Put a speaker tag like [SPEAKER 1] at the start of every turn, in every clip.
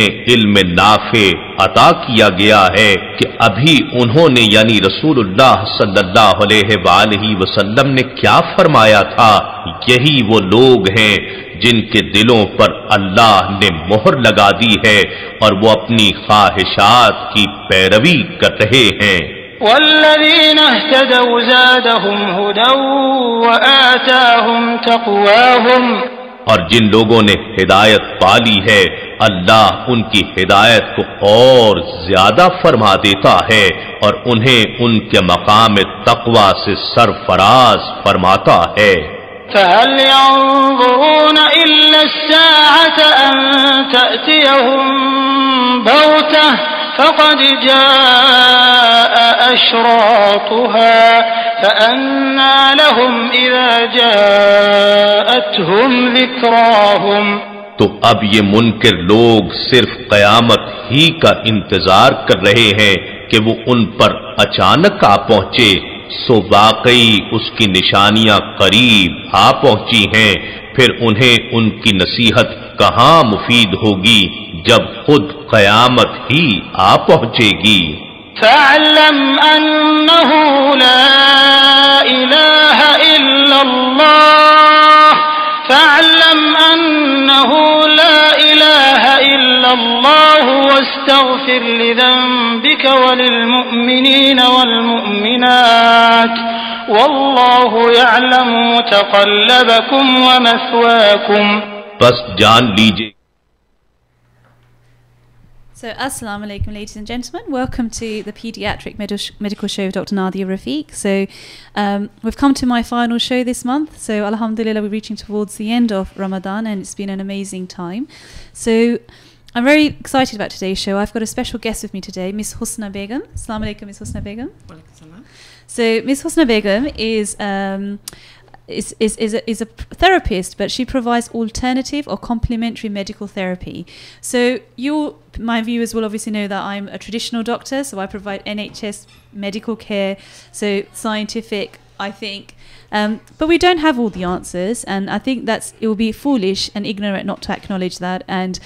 [SPEAKER 1] इल्म नाफे अता किया गया है कि अभी उन्होंने यानी रसूलुल्लाह सल्लल्लाहु अलैहि वसल्लम ने क्या फरमाया था, यही वो लोग हैं जिनके दिलों पर अल्लाह ने मोहर लगा दी है और वो अपनी ख्वाहिशात की पैरवी कर रहे हैं।
[SPEAKER 2] वल्लज़ीना इह्तदौ ज़ादहुम हुदन व आताहुम तक़वाहुम,
[SPEAKER 1] और जिन लोगों ने हिदायत पाली है अल्लाह उनकी हिदायत को और ज्यादा फरमा देता है और उन्हें उनके मकाम तक़वा से सरफराज फरमाता है।
[SPEAKER 2] फहल यंज़ुरून इल्ला अस्साअत अन तअतियहुम बग़तह फक़द जाअ अशरातुहा फअन्ना लहुम इज़ा जाअतहुम ज़िक्राहुम।
[SPEAKER 1] तो अब ये मुनकिर लोग सिर्फ कयामत ही का इंतजार कर रहे हैं कि वो उन पर अचानक आ पहुंचे, सो वाकई उसकी निशानियां करीब आ पहुंची हैं, फिर उन्हें उनकी नसीहत कहां मुफीद होगी जब खुद कयामत ही आ पहुंचेगी।
[SPEAKER 2] फ़अलम अन्नहु ला इलाहा इल्लल्लाह, फ़अलम अन्नहु ला इलाहा इल्लल्लाह वस्तग़फिर लिज़ंबिका वलिलमुअ्मिनीना वल्मुअ्मिनात वल्लाहु यअलमु मुतक़ल्लबकुम व मस्वाकुम।
[SPEAKER 1] बस जान लीजिए।
[SPEAKER 3] So, Assalamu alaikum, ladies and gentlemen. Welcome to the Pediatric Medical Show with Dr. Nadia Rafiq. So, we've come to my final show this month. So, alhamdulillah, we're reaching towards the end of Ramadan and it's been an amazing time. So, I'm very excited about today's show. I've got a special guest with me today, Miss Husna Begum. Assalamu alaikum, Miss Husna Begum.
[SPEAKER 4] Walaikum salam.
[SPEAKER 3] So, Miss Husna Begum is a therapist, but she provides alternative or complementary medical therapy. So my viewers will obviously know that I'm a traditional doctor, so I provide NHS medical care, so scientific, I think. But we don't have all the answers, and I think it will be foolish and ignorant not to acknowledge that. And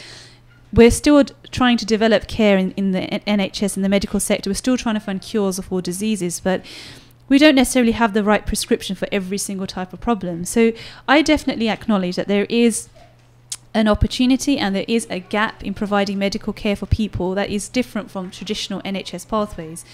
[SPEAKER 3] we're still trying to develop care in the NHS and the medical sector. We're still trying to find cures of all diseases, but we don't necessarily have the right prescription for every single type of problem. So I definitely acknowledge that there is an opportunity and there is a gap in providing medical care for people that is different from traditional NHS pathways.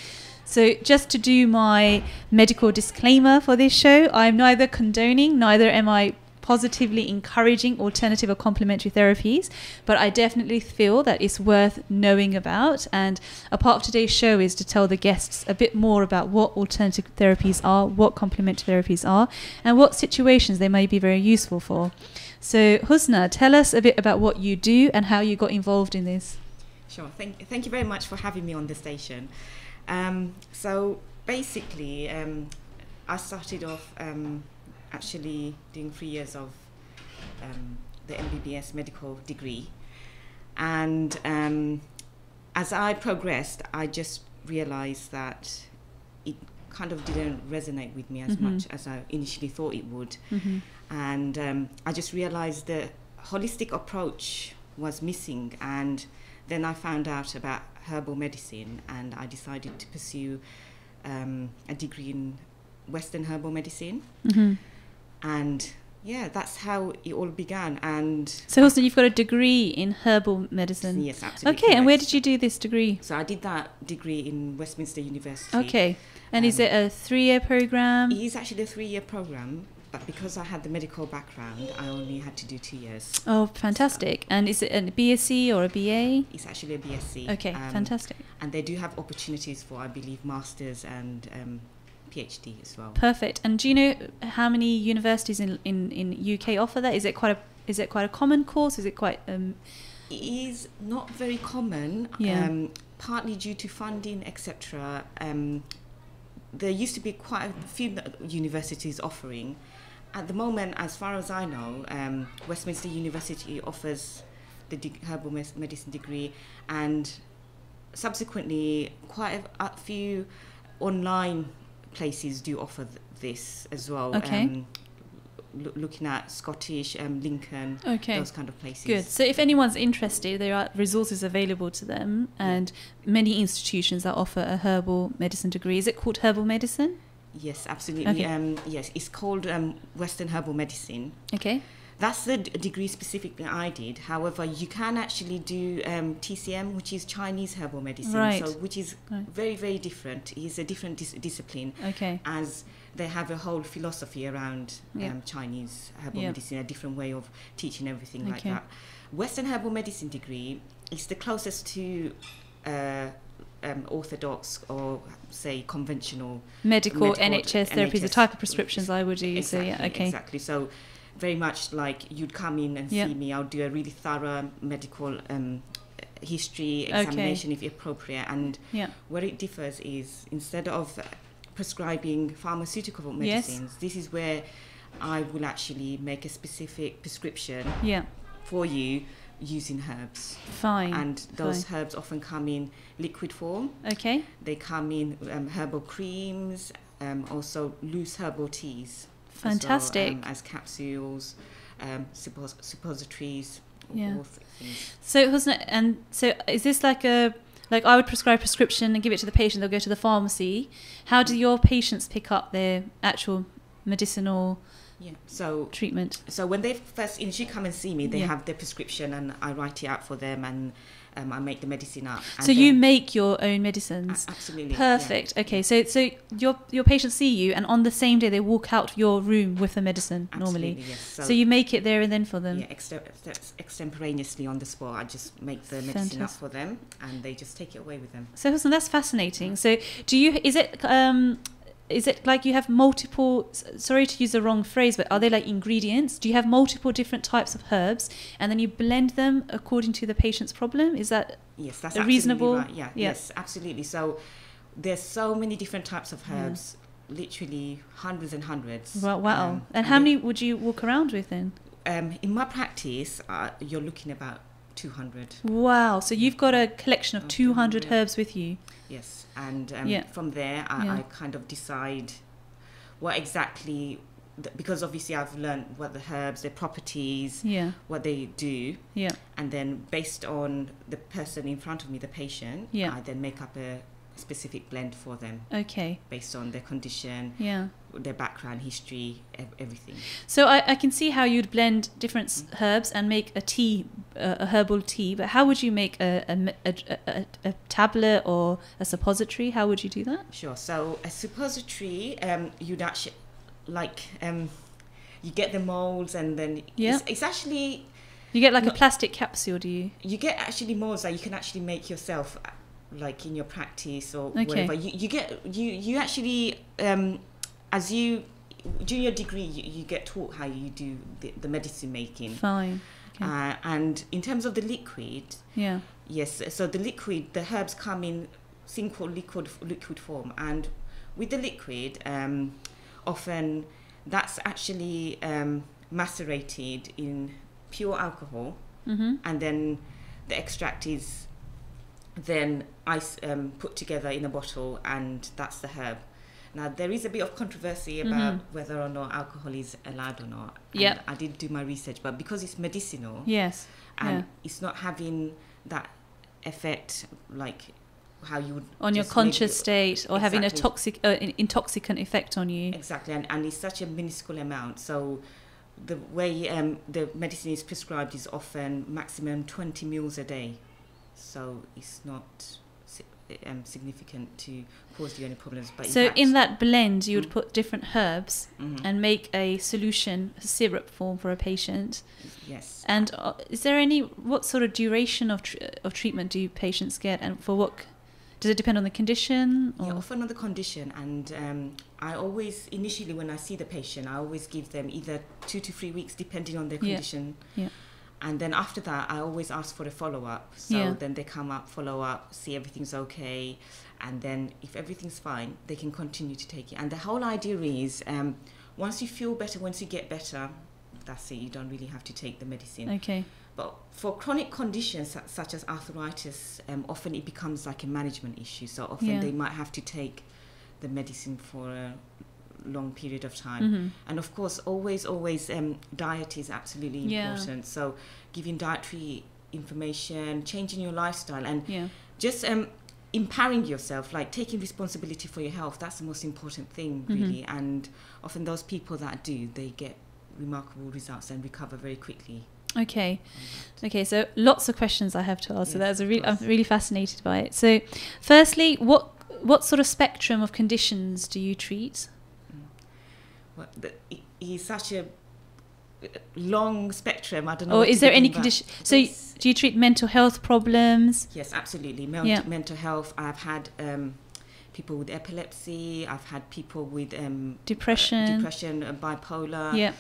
[SPEAKER 3] So just to do my medical disclaimer for this show, I'm neither condoning, neither am I positively encouraging alternative or complementary therapies, but I definitely feel that it's worth knowing about, and a part of today's show is to tell the guests a bit more about what alternative therapies are, what complementary therapies are, and what situations they may be very useful for. So Husna, tell us a bit about what you do and how you got involved in this.
[SPEAKER 4] Sure, thank you very much for having me on the station. So basically I started off actually doing 3 years of the MBBS medical degree, and as I progressed I just realized that it kind of didn't resonate with me as much as I initially thought it would. And I just realized the holistic approach was missing, and then I found out about herbal medicine and I decided to pursue a degree in Western herbal medicine. And yeah, that's how it all began. And
[SPEAKER 3] so Husna, you've got a degree in herbal medicine?
[SPEAKER 4] Yes, absolutely.
[SPEAKER 3] Okay, correct. And where did you do this degree?
[SPEAKER 4] So I did that degree in Westminster University.
[SPEAKER 3] Okay, and is it a 3-year program?
[SPEAKER 4] It is actually a 3-year program, but because I had the medical background I only had to do 2 years.
[SPEAKER 3] Oh, fantastic. So, and is it a BSc or a BA?
[SPEAKER 4] It's actually a BSc.
[SPEAKER 3] Okay, fantastic.
[SPEAKER 4] And they do have opportunities for, I believe, masters and PhD as well.
[SPEAKER 3] Perfect. And do you know how many universities in UK offer that? Is it quite a common course? Is it quite
[SPEAKER 4] It is not very common.
[SPEAKER 3] Yeah.
[SPEAKER 4] Partly due to funding, etc. There used to be quite a few universities offering. At the moment, as far as I know, Westminster University offers the herbal medicine degree, and subsequently quite a few online places do offer this as well.
[SPEAKER 3] Okay.
[SPEAKER 4] looking at Scottish, Lincoln,
[SPEAKER 3] Okay.
[SPEAKER 4] those kind of places.
[SPEAKER 3] Good. So if anyone's interested, there are resources available to them, and many institutions that offer a herbal medicine degree. Is it called herbal medicine?
[SPEAKER 4] Yes, absolutely.
[SPEAKER 3] Okay.
[SPEAKER 4] Yes, it's called Western Herbal Medicine.
[SPEAKER 3] Okay.
[SPEAKER 4] That's the degree specifically I did. However, you can actually do TCM, which is Chinese herbal medicine,
[SPEAKER 3] Right.
[SPEAKER 4] so which is very, very different. It's a different discipline,
[SPEAKER 3] Okay.
[SPEAKER 4] as they have a whole philosophy around
[SPEAKER 3] Yeah.
[SPEAKER 4] Chinese herbal
[SPEAKER 3] Yeah.
[SPEAKER 4] medicine, a different way of teaching everything like
[SPEAKER 3] Okay.
[SPEAKER 4] that. Western Herbal Medicine degree is the closest to orthodox or say conventional
[SPEAKER 3] Medical NHS therapy is the
[SPEAKER 4] NHS
[SPEAKER 3] type of prescriptions I would do.
[SPEAKER 4] Exactly,
[SPEAKER 3] So yeah, okay.
[SPEAKER 4] Exactly. So very much like you'd come in and
[SPEAKER 3] Yeah.
[SPEAKER 4] see me. I'll do a really thorough medical history examination if appropriate. And
[SPEAKER 3] Yeah.
[SPEAKER 4] where it differs is instead of prescribing pharmaceutical
[SPEAKER 3] Yes.
[SPEAKER 4] medicines, this is where I will actually make a specific prescription
[SPEAKER 3] Yeah.
[SPEAKER 4] for you using herbs.
[SPEAKER 3] Fine.
[SPEAKER 4] And those
[SPEAKER 3] Fine.
[SPEAKER 4] herbs often come in liquid form.
[SPEAKER 3] Okay.
[SPEAKER 4] They come in herbal creams, also loose herbal teas.
[SPEAKER 3] Fantastic.
[SPEAKER 4] As well, as capsules, suppositories,
[SPEAKER 3] Yeah.
[SPEAKER 4] all things.
[SPEAKER 3] So Husna, and so is this like I would prescribe a prescription and give it to the patient, they'll go to the pharmacy. How do your patients pick up their actual medicinal
[SPEAKER 4] Yeah. So
[SPEAKER 3] treatment?
[SPEAKER 4] when they first initially come and see me, they
[SPEAKER 3] Yeah.
[SPEAKER 4] have their prescription and I write it out for them and I make the medicine up. And
[SPEAKER 3] So you
[SPEAKER 4] then-
[SPEAKER 3] make your own medicines?
[SPEAKER 4] Absolutely.
[SPEAKER 3] Perfect.
[SPEAKER 4] Yeah.
[SPEAKER 3] Okay, so your patients see you, and on the same day they walk out your room with the medicine normally.
[SPEAKER 4] Absolutely, yes.
[SPEAKER 3] So you make it there and then for them.
[SPEAKER 4] Yeah, extemporaneously on the spot. I just make the medicine up for them, and they just take it away with them.
[SPEAKER 3] So Husna, that's fascinating. So is it like you have multiple, sorry to use the wrong phrase, but are they like ingredients? Do you have multiple different types of herbs and then you blend them according to the patient's problem? Is that
[SPEAKER 4] Yes, that's
[SPEAKER 3] a
[SPEAKER 4] absolutely
[SPEAKER 3] reasonable?
[SPEAKER 4] right. Yeah,
[SPEAKER 3] Yeah.
[SPEAKER 4] yes, absolutely. So there's so many different types of herbs, literally hundreds and hundreds.
[SPEAKER 3] Wow. And how many would you walk around with then?
[SPEAKER 4] In my practice, you're looking about 200.
[SPEAKER 3] Wow. So you've got a collection of
[SPEAKER 4] Okay,
[SPEAKER 3] 200
[SPEAKER 4] yeah.
[SPEAKER 3] herbs with you.
[SPEAKER 4] Yes, and
[SPEAKER 3] Yeah.
[SPEAKER 4] from there, I kind of decide what exactly, because obviously I've learned what the herbs, their properties,
[SPEAKER 3] Yeah.
[SPEAKER 4] what they do,
[SPEAKER 3] Yeah.
[SPEAKER 4] and then based on the person in front of me, the patient,
[SPEAKER 3] Yeah.
[SPEAKER 4] I then make up a specific blend for them
[SPEAKER 3] Okay.
[SPEAKER 4] based on their condition,
[SPEAKER 3] Yeah.
[SPEAKER 4] their background, history, everything.
[SPEAKER 3] So I can see how you'd blend different herbs and make a tea, a herbal tea. But how would you make a tablet or a suppository? How would you do that?
[SPEAKER 4] Sure. So a suppository, you'd actually you get the molds, and then
[SPEAKER 3] Yeah.
[SPEAKER 4] it's actually
[SPEAKER 3] You get like a plastic capsule, do you?
[SPEAKER 4] you get actually molds that you can actually make yourself, like in your practice or
[SPEAKER 3] Okay.
[SPEAKER 4] whatever. You actually as you during your degree you get taught how you do the medicine making.
[SPEAKER 3] Fine. Okay.
[SPEAKER 4] And in terms of the liquid,
[SPEAKER 3] Yeah.
[SPEAKER 4] yes, so the herbs come in single liquid form, and with the liquid, often that's actually macerated in pure alcohol, and then the extract is then put together in a bottle, and that's the herb. Now, there is a bit of controversy about whether or not alcohol is allowed or not.
[SPEAKER 3] Yep.
[SPEAKER 4] I did do my research, but because it's medicinal,
[SPEAKER 3] Yes.
[SPEAKER 4] and
[SPEAKER 3] Yeah.
[SPEAKER 4] it's not having that effect like how you would
[SPEAKER 3] On your
[SPEAKER 4] just
[SPEAKER 3] conscious
[SPEAKER 4] maybe-
[SPEAKER 3] state, or having
[SPEAKER 4] Exactly.
[SPEAKER 3] an intoxicant effect on you.
[SPEAKER 4] Exactly, and it's such a minuscule amount. So the way the medicine is prescribed is often maximum 20 mils a day. So it's not significant to cause you any problems. But
[SPEAKER 3] So
[SPEAKER 4] fact,
[SPEAKER 3] in that blend, you would put different herbs
[SPEAKER 4] Mhm.
[SPEAKER 3] and make a solution, a syrup form for a patient.
[SPEAKER 4] yes,
[SPEAKER 3] And is there what sort of duration of treatment do patients get, and for what? Does it depend on the condition? Or?
[SPEAKER 4] yeah, often on the condition, and I always initially when I see the patient, I always give them either 2 to 3 weeks depending on their
[SPEAKER 3] Yeah.
[SPEAKER 4] condition.
[SPEAKER 3] Yeah.
[SPEAKER 4] And then after that, I always ask for a follow-up. So
[SPEAKER 3] Yeah.
[SPEAKER 4] then they come up, follow up, see everything's okay. And then if everything's fine, they can continue to take it. And the whole idea is once you feel better, once you get better, that's it. You don't really have to take the medicine.
[SPEAKER 3] Okay.
[SPEAKER 4] But for chronic conditions such as arthritis, often it becomes like a management issue. So often
[SPEAKER 3] Yeah.
[SPEAKER 4] they might have to take the medicine for long period of time. And of course, always, diet is absolutely important. So giving dietary information, changing your lifestyle, and just empowering yourself, like taking responsibility for your health. That's the most important thing, really. And often those people that do, they get remarkable results and recover very quickly.
[SPEAKER 3] Okay, so lots of questions I have to ask. So that's I'm really fascinated by it. So, firstly, what sort of spectrum of conditions do you treat?
[SPEAKER 4] Well, it's such a long spectrum. I don't know.
[SPEAKER 3] Or is there any condition? So, do you treat mental health problems?
[SPEAKER 4] Yes, absolutely. Mental health. I've had people with epilepsy. I've had people with
[SPEAKER 3] depression,
[SPEAKER 4] bipolar.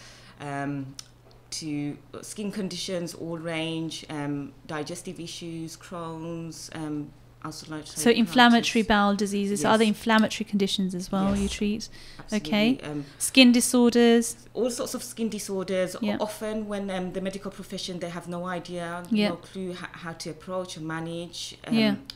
[SPEAKER 4] To skin conditions, all range, digestive issues, Crohn's,
[SPEAKER 3] so inflammatory bowel diseases, other inflammatory conditions as well you treat.
[SPEAKER 4] Absolutely.
[SPEAKER 3] Okay. Skin disorders.
[SPEAKER 4] All sorts of skin disorders. Often when the medical profession, they have no idea, no clue how to approach or manage.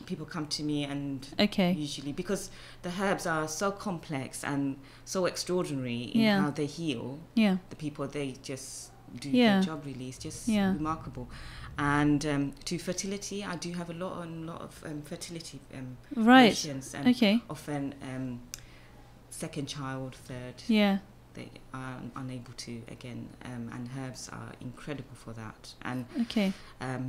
[SPEAKER 4] People come to me, and usually, because the herbs are so complex and so extraordinary in how they heal, the people, they just do their job, really. It's just remarkable. And to fertility, I do have a lot of fertility patients, and often second child, third, they are unable to again, and herbs are incredible for that. And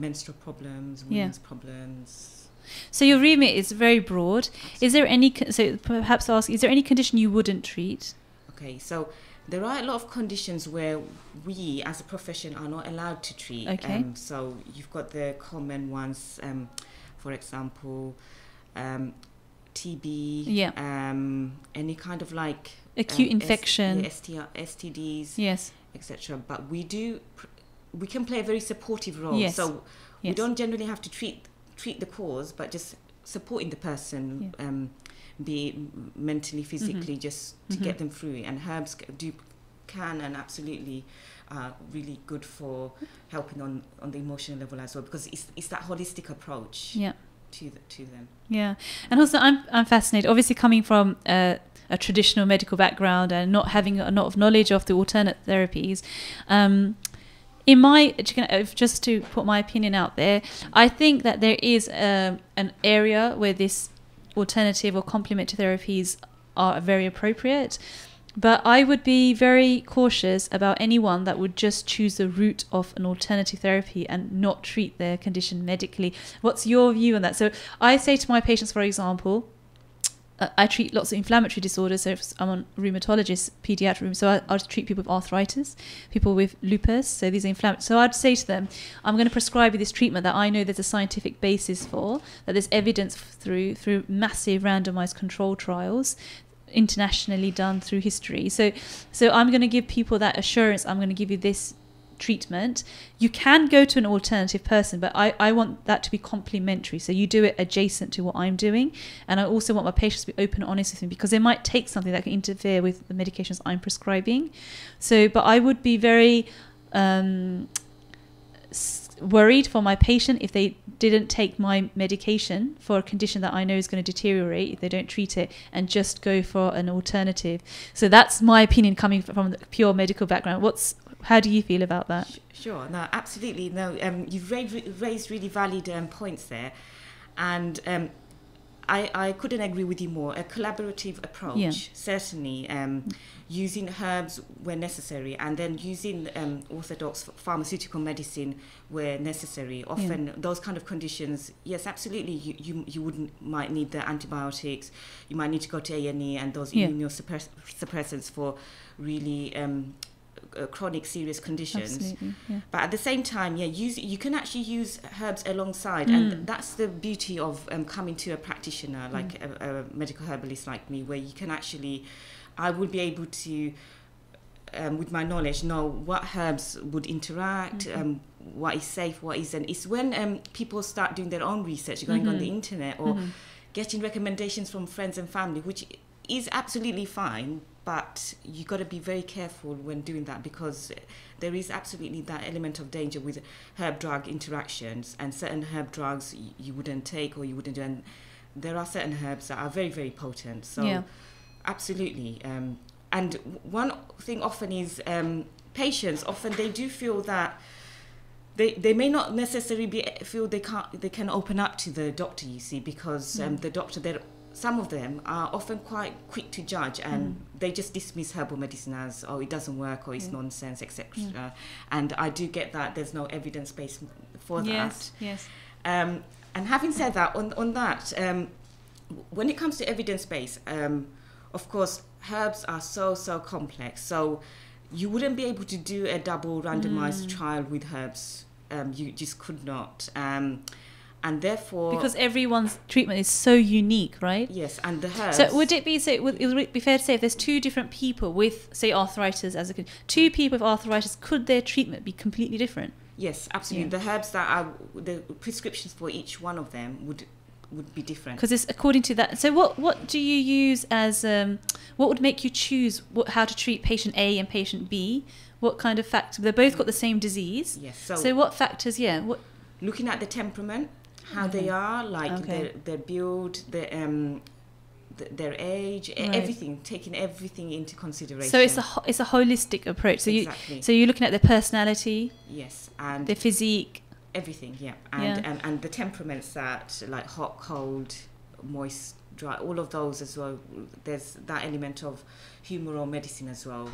[SPEAKER 4] menstrual problems, women's problems.
[SPEAKER 3] So your remit is very broad. Absolutely. Is there any, so perhaps ask, is there any condition you wouldn't treat?
[SPEAKER 4] Okay, so there are a lot of conditions where we as a profession are not allowed to treat. So you've got the common ones, for example, TB, any kind of like
[SPEAKER 3] acute infection,
[SPEAKER 4] STDs, etc. But we can play a very supportive role. So we don't generally have to treat the cause, but just supporting the person, be mentally, physically, just to get them through it. And herbs can and absolutely really good for helping on the emotional level as well, because it's that holistic approach to them. Yeah,
[SPEAKER 3] and also I'm fascinated, obviously coming from a traditional medical background and not having a lot of knowledge of the alternate therapies. In my, just to put my opinion out there, I think that there is an area where this alternative or complementary therapies are very appropriate, but I would be very cautious about anyone that would just choose the route of an alternative therapy and not treat their condition medically. What's your view on that? So I say to my patients, for example, I treat lots of inflammatory disorders. So if I'm a rheumatologist, pediatric, so I'll treat people with arthritis, people with lupus. So these are inflammatory. So I'd say to them, I'm going to prescribe you this treatment that I know there's a scientific basis for, that there's evidence through massive randomized control trials, internationally done through history. So I'm going to give people that assurance. I'm going to give you this treatment. You can go to an alternative person, but I want that to be complementary. So you do it adjacent to what I'm doing, and I also want my patients to be open and honest with me, because they might take something that can interfere with the medications I'm prescribing. So, but I would be very worried for my patient if they didn't take my medication for a condition that I know is going to deteriorate if they don't treat it, and just go for an alternative. So that's my opinion coming from the pure medical background. How do you feel about that?
[SPEAKER 4] Sure, no, absolutely. No, you've raised really valid points there, and I couldn't agree with you more. A collaborative approach, certainly, using herbs where necessary, and then using orthodox pharmaceutical medicine where necessary. Often those kind of conditions, yes, absolutely, you might need the antibiotics, you might need to go to A&E and those immunosuppressants for really chronic serious conditions.
[SPEAKER 3] Absolutely,
[SPEAKER 4] but at the same time, you can actually use herbs alongside, and that's the beauty of coming to a practitioner like a medical herbalist like me, where you can actually, I would be able to with my knowledge know what herbs would interact, what is safe, what isn't. It's when people start doing their own research, going on the internet, or getting recommendations from friends and family, which is absolutely fine, but you got to be very careful when doing that, because there is absolutely that element of danger with herb-drug interactions, and certain herb drugs you wouldn't take or you wouldn't do, and there are certain herbs that are very, very potent. So absolutely, and one thing often is patients often they do feel that they may not necessarily feel they can open up to the doctor, you see, because the doctor, some of them are often quite quick to judge, and they just dismiss herbal medicine as, oh, it doesn't work, or it's nonsense, etc. And I do get that there's no evidence base for that.
[SPEAKER 3] Yes.
[SPEAKER 4] And having said that, on that, when it comes to evidence base, of course, herbs are so complex. So you wouldn't be able to do a double randomized trial with herbs. You just could not. And therefore... Because
[SPEAKER 3] everyone's treatment is so unique, right?
[SPEAKER 4] Yes, and the herbs...
[SPEAKER 3] So would it be fair to say if there's two different people with, say, arthritis, two people with arthritis, could their treatment be completely different?
[SPEAKER 4] Yes, absolutely. Yeah. The herbs that are... The prescriptions for each one of them would be different.
[SPEAKER 3] Because it's according to that. So what do you use as... what would make you choose how to treat patient A and patient B? What kind of factors? They've both got the same disease.
[SPEAKER 4] Yes.
[SPEAKER 3] So what factors,
[SPEAKER 4] looking at the temperament, how they are, like their build, their age, everything, taking everything into consideration.
[SPEAKER 3] So it's a holistic approach. So
[SPEAKER 4] exactly.
[SPEAKER 3] So you're looking at their personality.
[SPEAKER 4] Yes, and
[SPEAKER 3] their physique.
[SPEAKER 4] Everything, and the temperaments that like hot, cold, moist, dry, all of those as well. There's that element of humoral medicine as well.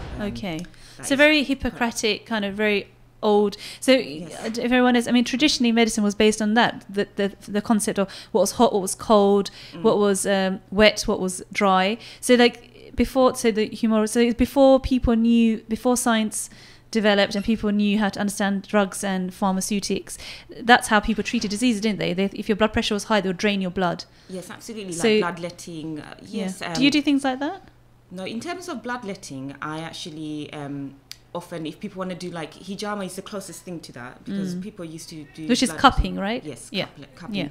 [SPEAKER 3] So very Hippocratic, kind of very old. So if everyone is, I mean, traditionally medicine was based on that, the concept of what was hot, what was cold, what was wet, what was dry. So like before science developed and people knew how to understand drugs and pharmaceutics, that's how people treated diseases, didn't they? If your blood pressure was high, they would drain your blood.
[SPEAKER 4] Yes, absolutely. Like bloodletting. Yes.
[SPEAKER 3] Do you do things like that?
[SPEAKER 4] No, in terms of bloodletting, I actually often, if people want to do like hijama, is the closest thing to that, because people used to do,
[SPEAKER 3] which is cupping, right?
[SPEAKER 4] Yes, cupping,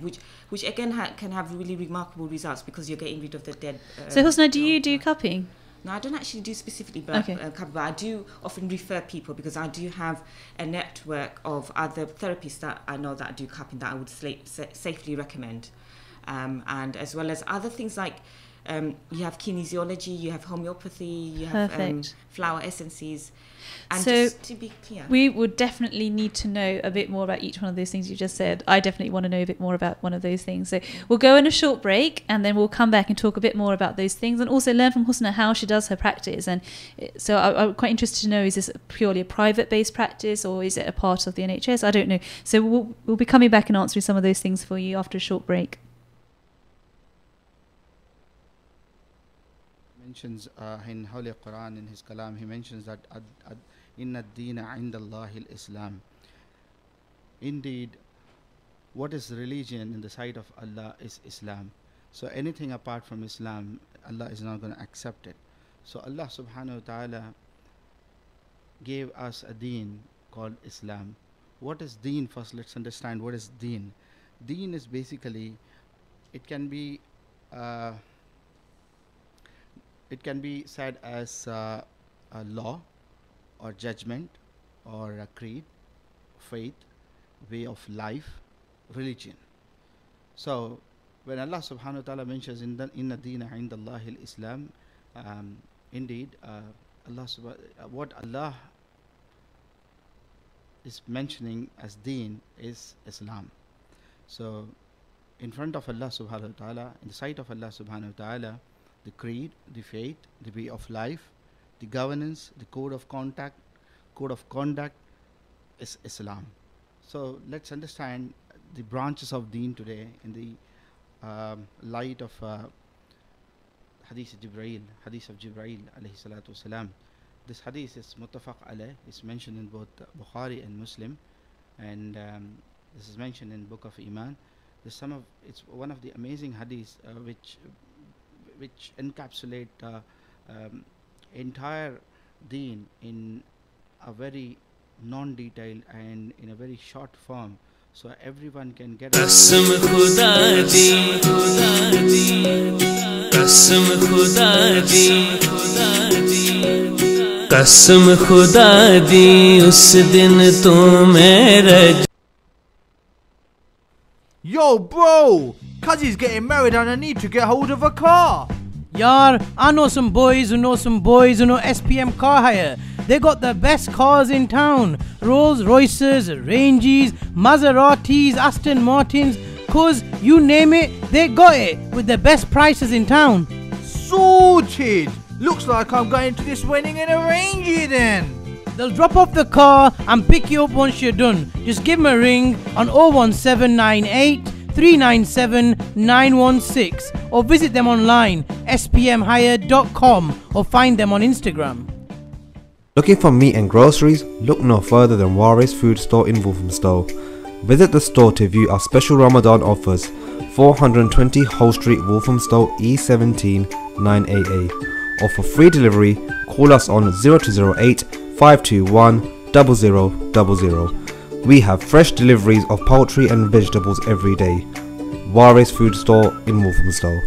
[SPEAKER 4] which again can have really remarkable results because you're getting rid of the dead.
[SPEAKER 3] So Husna, do you do cupping?
[SPEAKER 4] No, I don't actually do specifically cupping, but I do often refer people because I do have a network of other therapists that I know that do cupping that I would safely recommend, and as well as other things like you have kinesiology, you have homeopathy, you have flower essences. And
[SPEAKER 3] so
[SPEAKER 4] just to be clear,
[SPEAKER 3] we would definitely need to know a bit more about each one of those things you just said. I definitely want to know a bit more about one of those things. So we'll go on a short break and then we'll come back and talk a bit more about those things and also learn from Husna how she does her practice. And so I'm quite interested to know, is this purely a private-based practice or is it a part of the NHS? I don't know. So we'll be coming back and answering some of those things for you after a short break.
[SPEAKER 5] Mentions in Holy Quran, in his Kalam, he mentions that inna ad-deena inda Allahi al-Islam. Indeed, what is religion in the sight of Allah is Islam. So anything apart from Islam, Allah is not going to accept it. So Allah subhanahu wa ta'ala gave us a deen called Islam. What is deen? First let's understand what is deen. Deen is basically, it can be said as a law or judgment or a creed, faith, way of life, religion. So when Allah subhanahu wa ta'ala mentions inna deena inda Allahi al-Islam, indeed what Allah is mentioning as deen is Islam. So in front of Allah subhanahu wa ta'ala, in the sight of Allah subhanahu wa ta'ala, the creed, the faith, the way of life, the governance, the code of conduct is Islam. So let's understand the branches of deen today in the light of hadith of Jibreel alayhi salatu wasalam. This hadith is muttafaq alayh, is mentioned in both Bukhari and Muslim, and this is mentioned in Book of Iman. It's one of the amazing hadiths which encapsulate entire deen in a very non-detailed and in a very short form, so everyone can get it.
[SPEAKER 6] Qasam khuda di, qasam khuda di, qasam khuda di, us din to mera.
[SPEAKER 7] Yo bro, Cuzzy's getting married and I need to get hold of a car. Yar, I know some boys who know some boys who know SPM Car Hire. They got the best cars in town. Rolls Royces, Ranges, Maseratis, Aston Martins. Cause you name it, they got it with the best prices in town.
[SPEAKER 8] Sorted! Looks like I'm going to this wedding in a Range then.
[SPEAKER 7] They'll drop off the car and pick you up once you're done. Just give them a ring on 01798 397 916 or visit them online spmhire.com or find them on Instagram.
[SPEAKER 9] Looking for meat and groceries? Look no further than Waris Food Store in Walthamstow. Visit the store to view our special Ramadan offers. 420 Hull Street, Walthamstow, E17 9AA. Or for free delivery, call us on 0208 521 0000. We have fresh deliveries of poultry and vegetables every day. Waris Food Store in Walthamstow.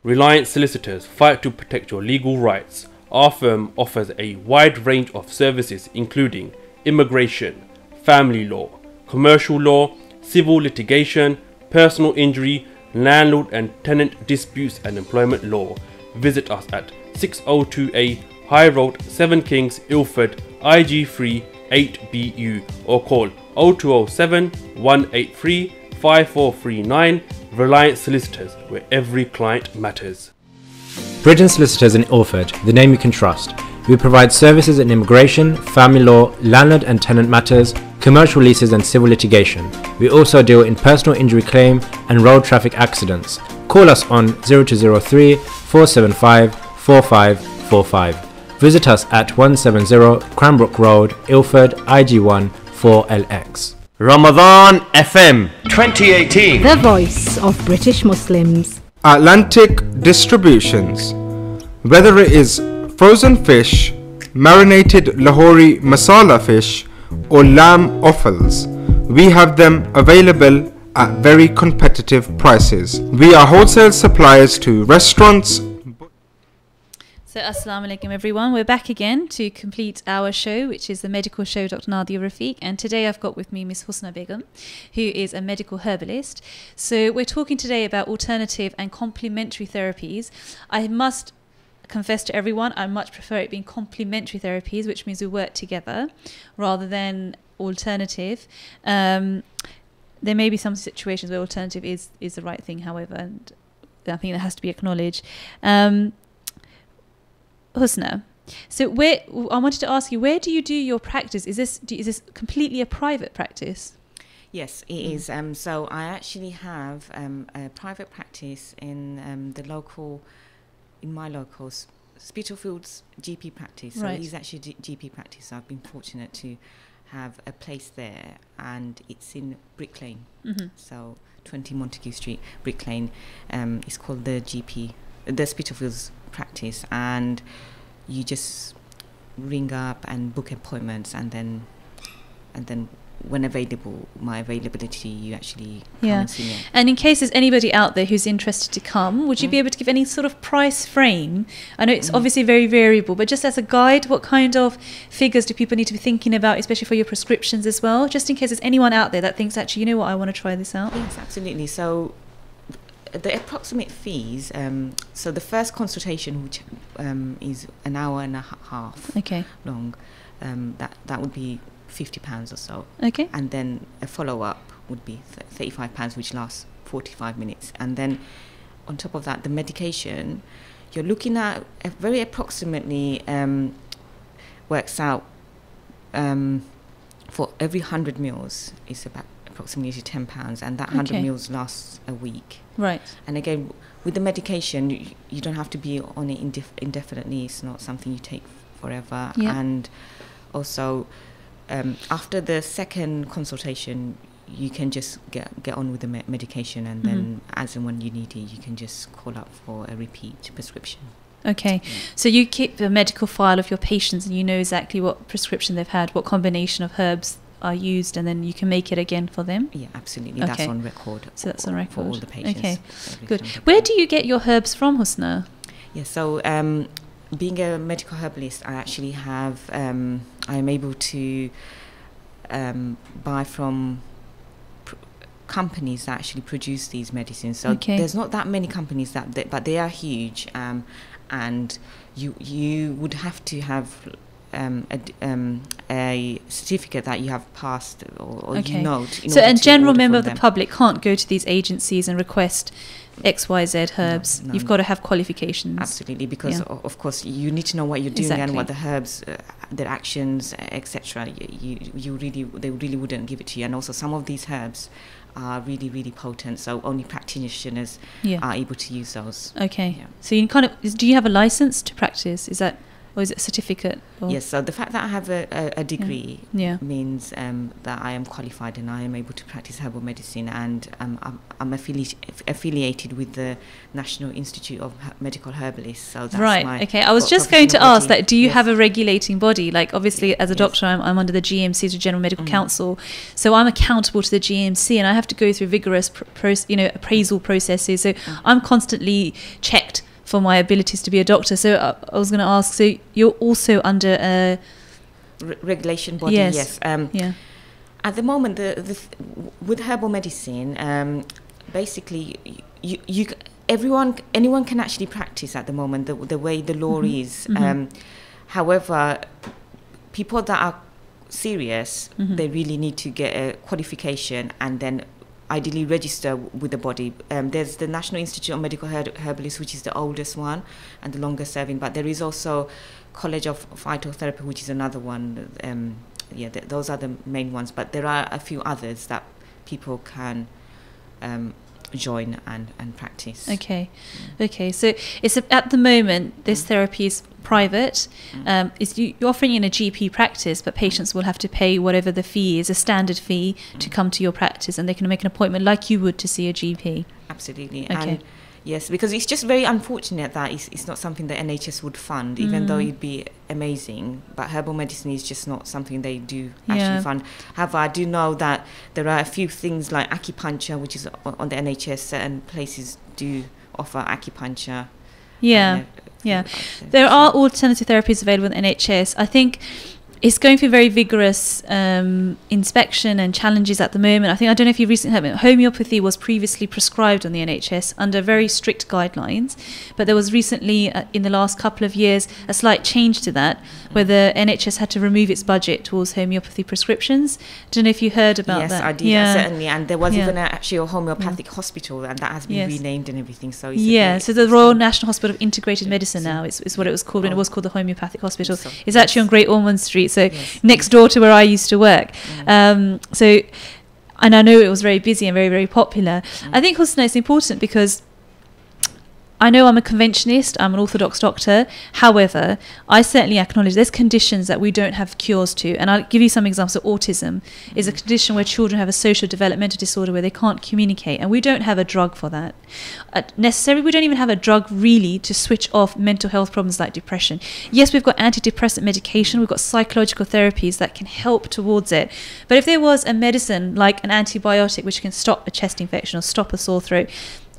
[SPEAKER 10] Reliant Solicitors fight to protect your legal rights. Our firm offers a wide range of services including immigration, family law, commercial law, civil litigation, personal injury, landlord and tenant disputes and employment law. Visit us at 602A High Road, 7 Kings, Ilford, IG3 8BU or call 0207 183 5439. Reliant Solicitors, where every client matters.
[SPEAKER 11] Bridgen Solicitors in Ilford, the name you can trust. We provide services in immigration, family law, landlord and tenant matters, commercial leases and civil litigation. We also deal in personal injury claim and road traffic accidents. Call us on 0203 475 4545. Visit us at 170 Cranbrook Road, Ilford, IG1 4LX.
[SPEAKER 12] Ramadan FM 2018.
[SPEAKER 13] The voice of British Muslims.
[SPEAKER 14] Atlantic Distributions. Whether it is frozen fish, marinated Lahori masala fish or lamb offals, we have them available at very competitive prices. We are wholesale suppliers to restaurants.
[SPEAKER 3] So Assalamu alaikum everyone, we're back again to complete our show, which is the medical show Dr. Nadia Rafiq, and today I've got with me Miss Husna Begum, who is a medical herbalist. So we're talking today about alternative and complementary therapies. I must confess to everyone, I much prefer it being complementary therapies, which means we work together rather than alternative. There may be some situations where alternative is the right thing, however, and I think that has to be acknowledged. Husna, so I wanted to ask you, where do you do your practice? Is this completely a private practice?
[SPEAKER 4] Yes, it is. So I actually have a private practice in my local Spitalfields GP practice. So
[SPEAKER 3] Right.
[SPEAKER 4] it is actually GP practice. I've been fortunate to have a place there, and it's in Brick Lane. So 20 Montague Street, Brick Lane. It's called the Spitalfields practice, and you just ring up and book appointments, and then when available, my availability, you actually come and see me.
[SPEAKER 3] And in case there's anybody out there who's interested to come, would you be able to give any sort of price frame? I know it's obviously very variable, but just as a guide, what kind of figures do people need to be thinking about, especially for your prescriptions as well, just in case there's anyone out there that thinks, actually, you know what, I want to try this out?
[SPEAKER 4] Yes, absolutely. So the approximate fees, so the first consultation, which is an hour and a half long, that would be £50 or so.
[SPEAKER 3] Okay.
[SPEAKER 4] And then a follow-up would be £35, which lasts 45 minutes. And then on top of that, the medication, you're looking at very approximately works out for every 100 mils is about approximately £10, and that 100 mils lasts a week.
[SPEAKER 3] Right.
[SPEAKER 4] And again, with the medication, you don't have to be on it indefinitely. It's not something you take forever.
[SPEAKER 3] Yeah.
[SPEAKER 4] And also, after the second consultation, you can just get on with the medication, and then as and when you need it, you can just call up for a repeat prescription.
[SPEAKER 3] Okay, so you keep a medical file of your patients, and you know exactly what prescription they've had, what combination of herbs are used, and then you can make it again for them?
[SPEAKER 4] Yeah, absolutely. That's on record.
[SPEAKER 3] So that's on record.
[SPEAKER 4] For all the patients.
[SPEAKER 3] Okay, good. Where do you get your herbs from, Husna?
[SPEAKER 4] Yeah, so being a medical herbalist, I actually have, I'm able to buy from companies that actually produce these medicines. So there's not that many companies but they are huge. and you would have to have a certificate that you have passed or you note.
[SPEAKER 3] So a general member of the public can't go to these agencies and request XYZ herbs.
[SPEAKER 4] No.
[SPEAKER 3] You've got to have qualifications.
[SPEAKER 4] Absolutely, because of course you need to know what you're doing and what the herbs, their actions, etc. They really wouldn't give it to you. And also some of these herbs are really, really potent, so only practitioners are able to use those.
[SPEAKER 3] Okay. Yeah. So you kind of, do you have a license to practice? Is that, or is it a certificate? Or?
[SPEAKER 4] Yes, so the fact that I have a degree means that I am qualified and I am able to practice herbal medicine, and I'm affiliated with the National Institute of Medical Herbalists. So that's
[SPEAKER 3] right. Okay. I was just going to ask that. Do you have a regulating body? Like, obviously, as a doctor, I'm under the GMC, the General Medical Council, so I'm accountable to the GMC, and I have to go through vigorous, appraisal processes. So I'm constantly checked for my abilities to be a doctor. So I was going to ask, so you're also under a
[SPEAKER 4] regulation body? Yes. At the moment, with herbal medicine, basically, anyone can actually practice at the moment. The way the law is. However, people that are serious, they really need to get a qualification and then ideally register with the body. There's the National Institute of Medical Herbalists, which is the oldest one and the longest serving, but there is also College of Phytotherapy, which is another one. Those are the main ones, but there are a few others that people can join and practice.
[SPEAKER 3] Okay. So it's at the moment this therapy is private. You're offering in a GP practice, but patients will have to pay whatever the fee is, a standard fee, to come to your practice, and they can make an appointment like you would to see a GP.
[SPEAKER 4] Absolutely.
[SPEAKER 3] Okay.
[SPEAKER 4] And yes, because it's just very unfortunate that it's not something the NHS would fund, even though it'd be amazing. But herbal medicine is just not something they do actually fund. However, I do know that there are a few things like acupuncture, which is on the NHS. Certain places do offer acupuncture.
[SPEAKER 3] There are alternative therapies available in the NHS. I think it's going through very vigorous inspection and challenges at the moment. I don't know if you've recently heard, but homeopathy was previously prescribed on the NHS under very strict guidelines, but there was recently, in the last couple of years, a slight change to that, where the NHS had to remove its budget towards homeopathy prescriptions. I don't know if you heard about that.
[SPEAKER 4] Yes, I did, certainly. And there was even actually a homeopathic hospital, and that has been renamed and everything. So
[SPEAKER 3] so the Royal National Hospital of Integrated Medicine now is what it was called, and it was called the Homeopathic Hospital. It's actually on Great Ormond Street, so next door to where I used to work. And I know it was very busy and very, very popular. I think also it's important because I know I'm a conventionist, I'm an orthodox doctor. However, I certainly acknowledge there's conditions that we don't have cures to. And I'll give you some examples. So autism is a condition where children have a social developmental disorder where they can't communicate. And we don't have a drug for that. Necessarily, we don't even have a drug really to switch off mental health problems like depression. Yes, we've got antidepressant medication, we've got psychological therapies that can help towards it. But if there was a medicine like an antibiotic which can stop a chest infection or stop a sore throat,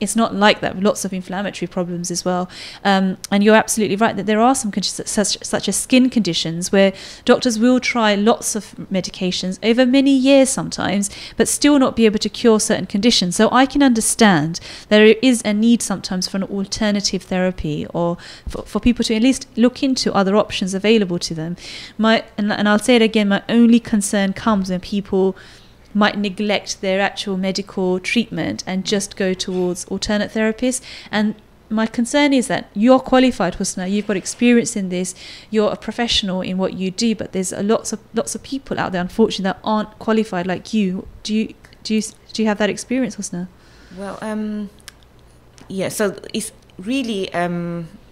[SPEAKER 3] it's not like that. Lots of inflammatory problems as well. And you're absolutely right that there are some conditions such as skin conditions where doctors will try lots of medications over many years sometimes, but still not be able to cure certain conditions. So I can understand there is a need sometimes for an alternative therapy, or for people to at least look into other options available to them. And I'll say it again, my only concern comes when people might neglect their actual medical treatment and just go towards alternate therapies. And my concern is that you're qualified, Husna, you've got experience in this, you're a professional in what you do, but there's lots of people out there, unfortunately, that aren't qualified like you. Do you have that experience, Husna?
[SPEAKER 4] Well, so it's really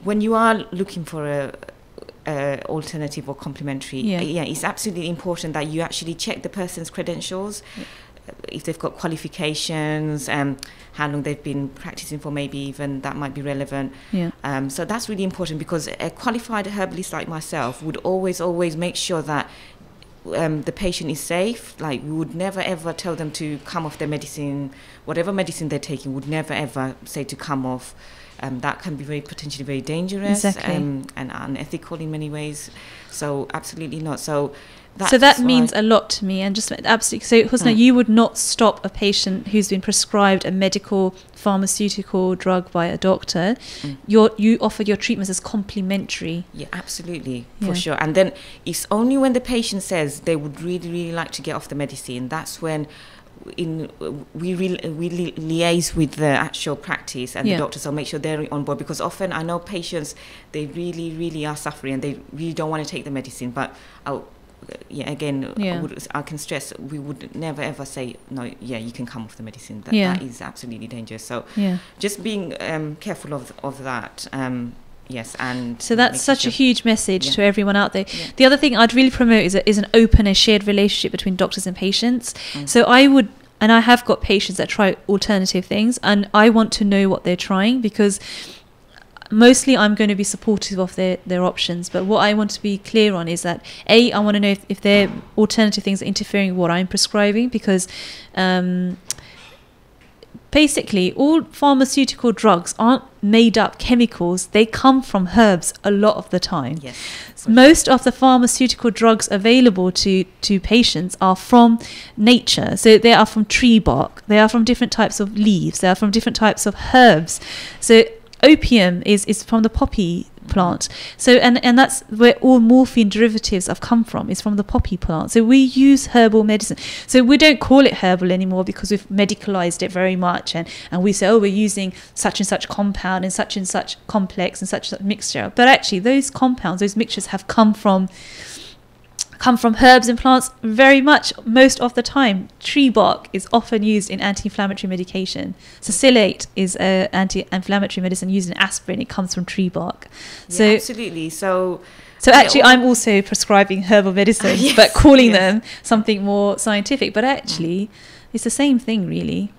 [SPEAKER 4] when you are looking for a alternative or complementary, it's absolutely important that you actually check the person's credentials, if they've got qualifications, how long they've been practicing for, maybe even that might be relevant. So that's really important, because a qualified herbalist like myself would always make sure that the patient is safe. Like, we would never ever tell them to come off their medicine, whatever medicine they're taking, would never ever say to come off. That can be potentially very dangerous and unethical in many ways. So absolutely not. So
[SPEAKER 3] So that means a lot to me, and just absolutely. So, Husna, you would not stop a patient who's been prescribed a medical pharmaceutical drug by a doctor. You offer your treatments as complementary.
[SPEAKER 4] Yeah, absolutely, for sure. And then it's only when the patient says they would really, really like to get off the medicine, that's when we liaise with the actual practice and the doctors, so make sure they're on board, because often I know patients, they really, really are suffering and they really don't want to take the medicine, but I can stress, we would never ever say no, you can come off the medicine. That is absolutely dangerous. So just being careful of that. Yes, and
[SPEAKER 3] so that's such a huge message to everyone out there. The other thing I'd really promote is an open and shared relationship between doctors and patients. So I have got patients that try alternative things, and I want to know what they're trying, because mostly I'm going to be supportive of their options, but what I want to be clear on is that I want to know if their alternative things are interfering with what I'm prescribing, because basically all pharmaceutical drugs aren't made up chemicals. They come from herbs a lot of the time. Most of the pharmaceutical drugs available to patients are from nature. So they are from tree bark, they are from different types of leaves, they are from different types of herbs. So opium is from the poppy plant. So and that's where all morphine derivatives have come from, is from the poppy plant. So we use herbal medicine. So we don't call it herbal anymore because we've medicalized it very much, and we say, we're using such and such compound and such complex and such mixture. But actually those compounds, those mixtures have come from herbs and plants very much most of the time. Tree bark is often used in anti-inflammatory medication. Salicylate is an anti-inflammatory medicine used in aspirin. It comes from tree bark. So
[SPEAKER 4] absolutely. So
[SPEAKER 3] actually I'm also prescribing herbal medicines, but calling them something more scientific. But actually it's the same thing, really.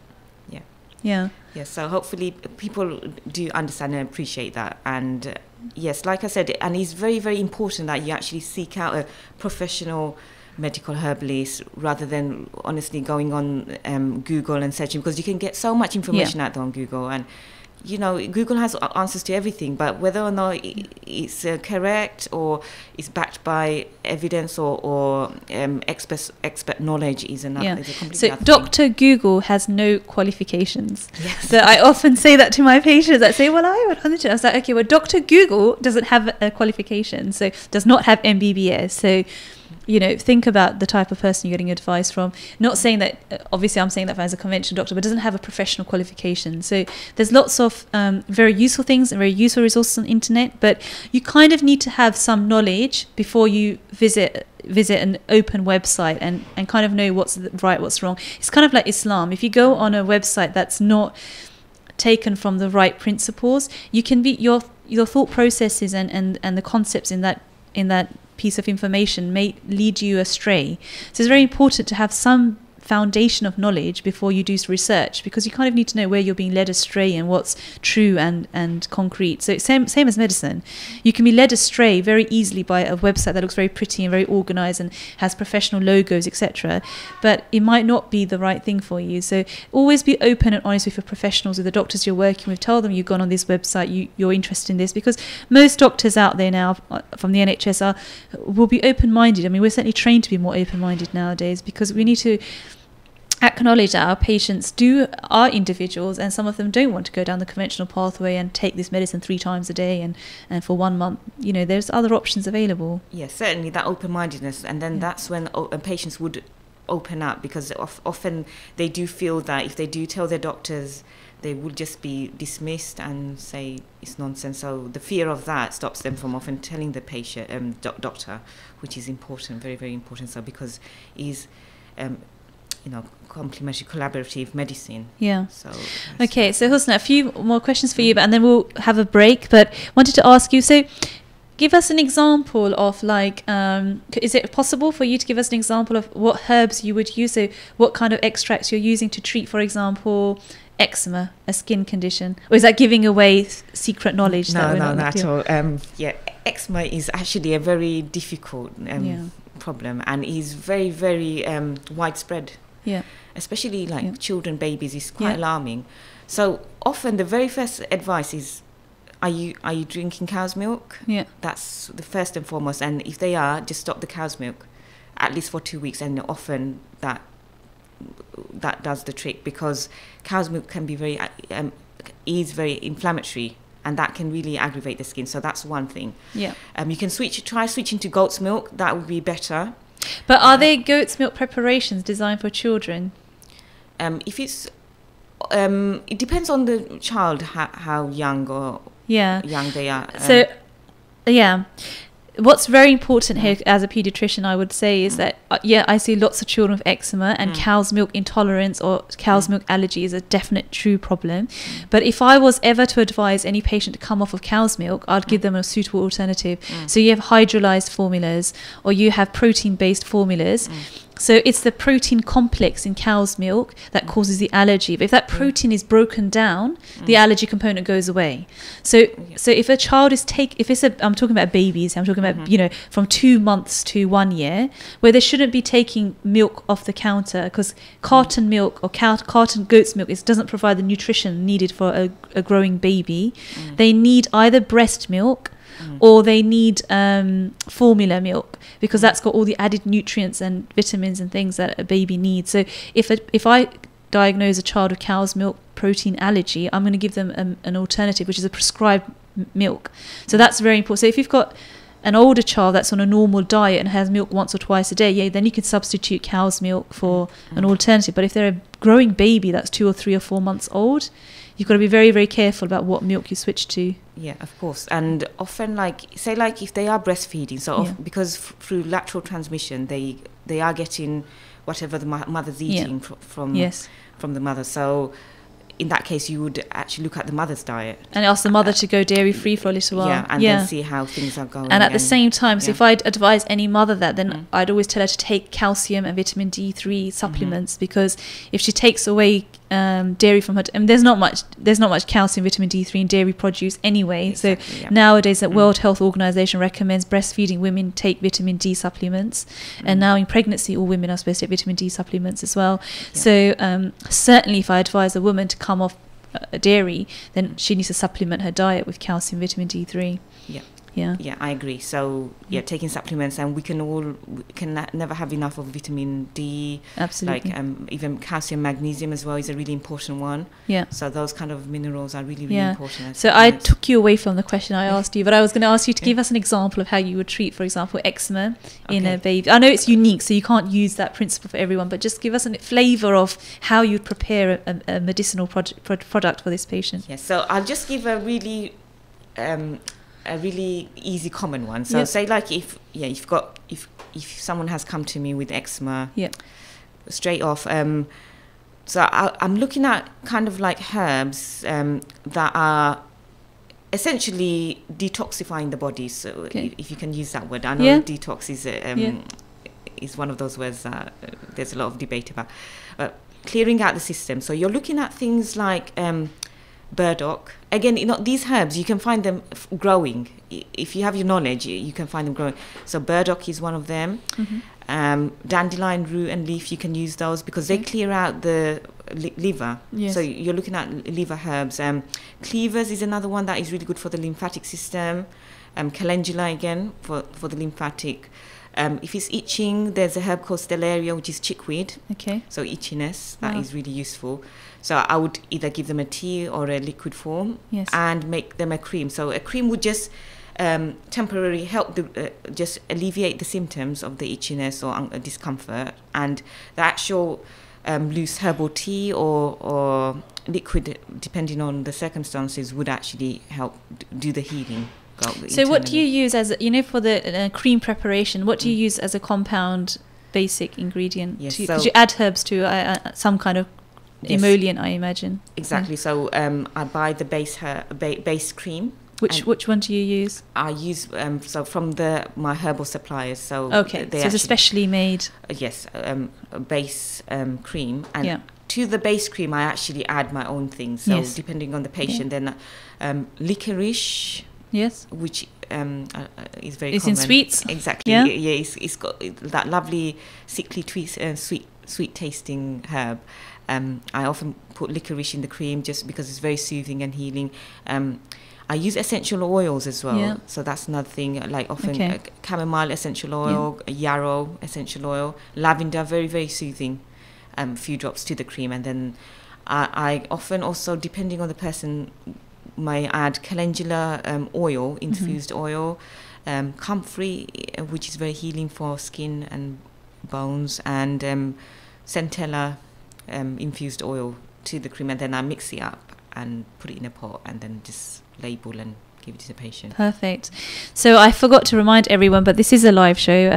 [SPEAKER 3] Yeah.
[SPEAKER 4] So hopefully people do understand and appreciate that. And yes, like I said, and it's very, very important that you actually seek out a professional medical herbalist rather than honestly going on Google and searching, because you can get so much information out there on Google, and Google has answers to everything, but whether or not it's correct or it's backed by evidence or expert knowledge is another. Is a completely
[SPEAKER 3] so Dr. Google has no qualifications. So I often say that to my patients. I say, well, I would understand. I was like, okay, well, Dr. Google doesn't have a qualification, so does not have MBBS. So think about the type of person you're getting advice from. Not saying that, obviously I'm saying that as a conventional doctor, but doesn't have a professional qualification. So there's lots of very useful things and very useful resources on the internet, but you kind of need to have some knowledge before you visit an open website and kind of know what's right, what's wrong. It's kind of like Islam. If you go on a website that's not taken from the right principles, you can be your thought processes and the concepts in that piece of information may lead you astray. So it's very important to have some foundation of knowledge before you do research, because you kind of need to know where you're being led astray and what's true and concrete. So same as medicine, you can be led astray very easily by a website that looks very pretty and very organized and has professional logos, etc., but it might not be the right thing for you. So always be open and honest with your professionals, with the doctors you're working with. Tell them you've gone on this website, you're interested in this, because most doctors out there now from the NHS will be open-minded. I mean, we're certainly trained to be more open-minded nowadays, because we need to acknowledge that our patients are individuals, and some of them don't want to go down the conventional pathway and take this medicine 3 times a day and for 1 month. There's other options available.
[SPEAKER 4] Yes, certainly that open-mindedness, and then that's when patients would open up, because often they do feel that if they do tell their doctors, they will just be dismissed and say it's nonsense. So the fear of that stops them from often telling the patient, doctor, which is important, very, very important. So because is complementary collaborative medicine. So
[SPEAKER 3] okay, so Husna, a few more questions for you, and then we'll have a break. But wanted to ask you, so give us an example of is it possible for you to give us an example of what herbs you would use? So what kind of extracts you're using to treat, for example, eczema, a skin condition? Or is that giving away secret knowledge?
[SPEAKER 4] No, not at all. Eczema is actually a very difficult problem, and is very, very widespread. Especially children, babies, is quite alarming. So often the very first advice is, are you drinking cow's milk? That's the first and foremost. And if they are, just stop the cow's milk. at least for 2 weeks, and often that does the trick, because cow's milk can be is very inflammatory, and that can really aggravate the skin. So that's one thing.
[SPEAKER 3] Yeah.
[SPEAKER 4] You can try switching to goat's milk. That would be better.
[SPEAKER 3] But are they goat's milk preparations designed for children?
[SPEAKER 4] If it's it depends on the child, how young or young they are.
[SPEAKER 3] So what's very important here as a pediatrician, I would say, is that I see lots of children with eczema, and cow's milk intolerance or cow's milk allergy is a definite true problem. But if I was ever to advise any patient to come off of cow's milk, I'd give them a suitable alternative. So you have hydrolyzed formulas, or you have protein-based formulas. So it's the protein complex in cow's milk that causes the allergy. But if that protein is broken down, the allergy component goes away. So if a child is I'm talking about babies, I'm talking about, from 2 months to 1 year, where they shouldn't be taking milk off the counter, because carton milk or carton goat's milk doesn't provide the nutrition needed for a growing baby. They need either breast milk or they need formula milk, because that's got all the added nutrients and vitamins and things that a baby needs. So if I diagnose a child with cow's milk protein allergy, I'm going to give them an alternative, which is a prescribed milk. So that's very important. So if you've got an older child that's on a normal diet and has milk once or twice a day, then you can substitute cow's milk for an alternative. But if they're a growing baby that's 2 or 3 or 4 months old, you've got to be very, very careful about what milk you switch to.
[SPEAKER 4] Yeah, of course. And often, if they are breastfeeding, because through lateral transmission, they are getting whatever the mother's eating from the mother. So in that case, you would actually look at the mother's diet.
[SPEAKER 3] And ask the mother to go dairy-free for a little while.
[SPEAKER 4] Yeah, and then see how things are going.
[SPEAKER 3] And at the same time, so if I'd advise any mother that, then I'd always tell her to take calcium and vitamin D3 supplements, because if she takes away dairy from her, there's not much calcium, vitamin D3 in dairy produce anyway. Exactly, so nowadays, the World Health Organization recommends breastfeeding women take vitamin D supplements, and now in pregnancy, all women are supposed to take vitamin D supplements as well. So certainly, if I advise a woman to come off dairy, then she needs to supplement her diet with calcium, vitamin D3. Yeah, I agree. So taking supplements, and we can never have enough of vitamin D. Absolutely. Even calcium, magnesium as well is a really important one. Yeah. So those kind of minerals are really, really important. So I took you away from the question I asked you, but I was going to ask you to give us an example of how you would treat, for example, eczema in a baby. I know it's unique, so you can't use that principle for everyone, but just give us a flavour of how you'd prepare a medicinal product for this patient.
[SPEAKER 4] Yes. So I'll just give a really easy common one. So say if someone has come to me with eczema, straight off, so I'm looking at kind of like herbs that are essentially detoxifying the body. So if you can use that word, I know detox is one of those words that there's a lot of debate about, but clearing out the system. So you're looking at things like burdock. Again, these herbs, you can find them growing. If you have your knowledge, you can find them growing. So burdock is one of them. Dandelion root and leaf, you can use those because they clear out the liver. So you're looking at liver herbs. Cleavers is another one that is really good for the lymphatic system. Calendula again for the lymphatic. If it's itching, there's a herb called Stellaria, which is chickweed. So itchiness, that is really useful. So I would either give them a tea or a liquid form and make them a cream. So a cream would just temporarily help just alleviate the symptoms of the itchiness or discomfort, and the actual loose herbal tea or liquid, depending on the circumstances, would actually help do the healing.
[SPEAKER 3] So what do you use as for the cream preparation? What do you use as a compound basic ingredient? Because you add herbs to some kind of emollient, I imagine.
[SPEAKER 4] Exactly. So I buy the base cream.
[SPEAKER 3] Which one do you use?
[SPEAKER 4] I use from my herbal suppliers. So
[SPEAKER 3] so it's especially made.
[SPEAKER 4] Yes, a base cream, and to the base cream I actually add my own things. So depending on the patient, then licorice.
[SPEAKER 3] Yes,
[SPEAKER 4] which is very
[SPEAKER 3] it's
[SPEAKER 4] common.
[SPEAKER 3] In sweets.
[SPEAKER 4] Exactly. Yeah, it's got that lovely sickly sweet tasting herb. I often put licorice in the cream just because it's very soothing and healing. I use essential oils as well.
[SPEAKER 3] Yeah.
[SPEAKER 4] So that's another thing. Like often
[SPEAKER 3] Okay.
[SPEAKER 4] chamomile essential oil, yarrow essential oil, lavender, very, very soothing. Few drops to the cream, and then I often also, depending on the person, may add calendula oil, infused oil, comfrey, which is very healing for skin and bones, and centella infused oil to the cream, and then I mix it up and put it in a pot, and then just label and give it to the patient.
[SPEAKER 3] Perfect. So I forgot to remind everyone, but this is a live show,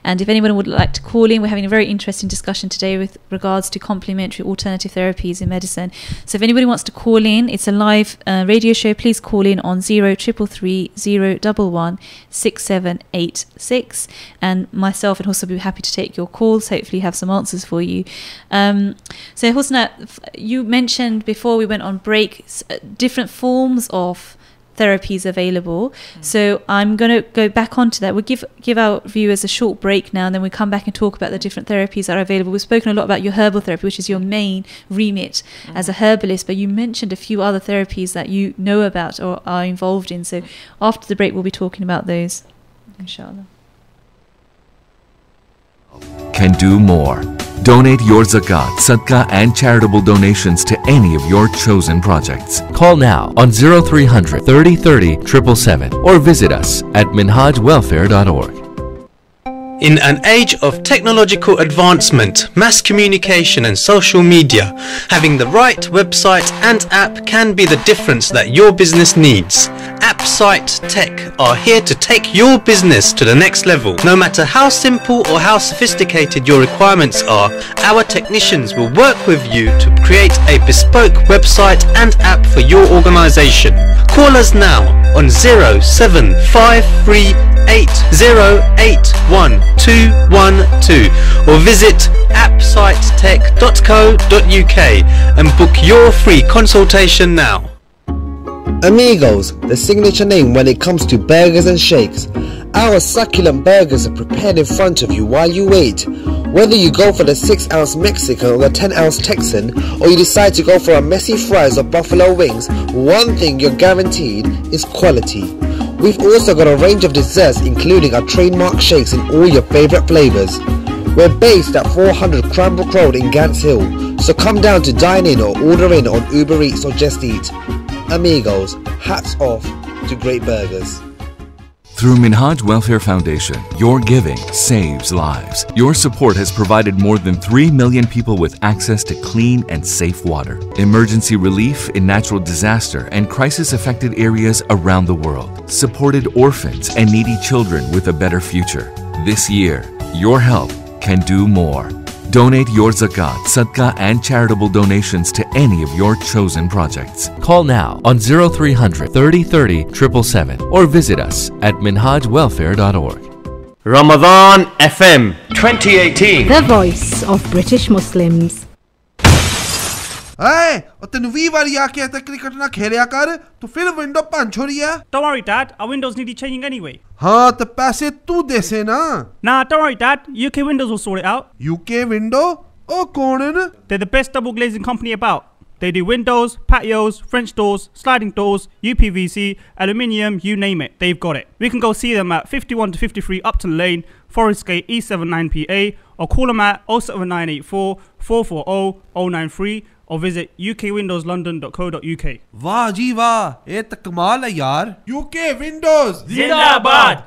[SPEAKER 3] and if anyone would like to call in, we're having a very interesting discussion today with regards to complementary alternative therapies in medicine. So if anybody wants to call in, it's a live radio show. Please call in on 0333 011 6786, and myself and Husna will be happy to take your calls, hopefully have some answers for you. So Husna, you mentioned before we went on break different forms of therapies available. So I'm going to go back onto that. We'll give our viewers a short break now, and then we come back and talk about the different therapies that are available. We've spoken a lot about your herbal therapy, which is your main remit as a herbalist, but you mentioned a few other therapies that you know about or are involved in. So after the break, we'll be talking about those, inshallah.
[SPEAKER 15] Can do more. Donate your zakat, sadaqah and charitable donations to any of your chosen projects. Call now on 0300 30 30 777 or visit us at minhajwelfare.org.
[SPEAKER 16] In an age of technological advancement, mass communication and social media, having the right website and app can be the difference that your business needs. AppSite Tech are here to take your business to the next level. No matter how simple or how sophisticated your requirements are, our technicians will work with you to create a bespoke website and app for your organization. Call us now on 07538081212 or visit appsitetech.co.uk and book your free consultation now.
[SPEAKER 17] Amigos, the signature name when it comes to burgers and shakes. Our succulent burgers are prepared in front of you while you wait. Whether you go for the 6-ounce Mexican or the 10-ounce Texan, or you decide to go for a messy fries or buffalo wings, one thing you're guaranteed is quality. We've also got a range of desserts including our trademark shakes in all your favourite flavours. We're based at 400 Cranbrook Road in Gants Hill, so come down to dine in or order in on Uber Eats or Just Eat. Amigos, hats off to great burgers.
[SPEAKER 15] Through Minhaj Welfare Foundation, your giving saves lives. Your support has provided more than 3 million people with access to clean and safe water, emergency relief in natural disaster and crisis-affected areas around the world, supported orphans and needy children with a better future. This year, your help can do more. Donate your zakat, sadaqah and charitable donations to any of your chosen projects. Call now on 0300 30 30 777 or visit us at minhajwelfare.org.
[SPEAKER 12] Ramadan FM 2018.
[SPEAKER 13] The voice of British Muslims.
[SPEAKER 8] Hey, तेन 20 बार आके आता cricket ना खेलिया कर तो फिर window पंच हो रही है.
[SPEAKER 18] Don't worry, Dad. Our windows need changing anyway.
[SPEAKER 8] हाँ तो पैसे तू दे से ना.
[SPEAKER 18] Nah, don't worry, Dad. UK Windows will sort it out.
[SPEAKER 8] UK Window? Oh, कौन है ना?
[SPEAKER 18] They're the best double glazing company about. They do windows, patios, French doors, sliding doors, UPVC, aluminium, you name it, they've got it. We can go see them at 51 to 53 Upton Lane, Forest Gate E79PA, or call them at 07984 440 093 or visit ukwindowslondon.co.uk.
[SPEAKER 8] वाह जी वाह, ये तो कमाल है यार. UK Windows
[SPEAKER 18] Zindabad.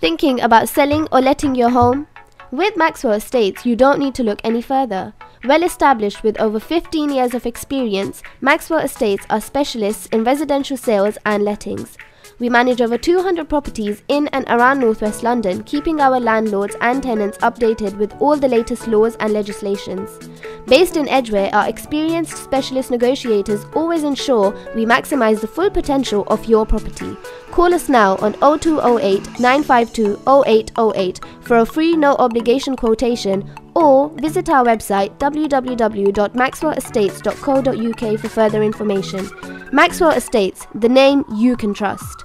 [SPEAKER 19] Thinking about selling or letting your home? With Maxwell Estates, you don't need to look any further. Well established with over 15 years of experience, Maxwell Estates are specialists in residential sales and lettings. We manage over 200 properties in and around Northwest London, keeping our landlords and tenants updated with all the latest laws and legislations. Based in Edgware, our experienced specialist negotiators always ensure we maximise the full potential of your property. Call us now on 0208 952 0808 for a free no obligation quotation, or visit our website www.maxwellestates.co.uk for further information. Maxwell Estates, the name you can trust.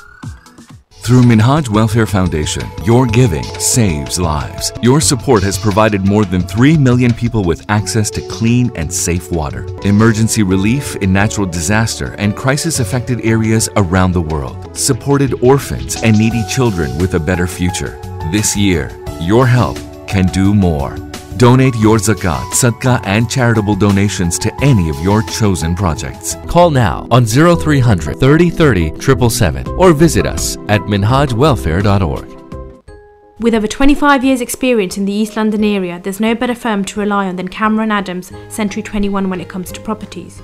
[SPEAKER 15] Through Minhaj Welfare Foundation, your giving saves lives. Your support has provided more than 3 million people with access to clean and safe water, emergency relief in natural disaster and crisis-affected areas around the world, supported orphans and needy children with a better future. This year, your help can do more. Donate your zakat, sadaqah and charitable donations to any of your chosen projects. Call now on 0300 30 30 777 or visit us at minhajwelfare.org.
[SPEAKER 20] With over 25 years experience in the East London area, there's no better firm to rely on than Cameron Adams Century 21 when it comes to properties.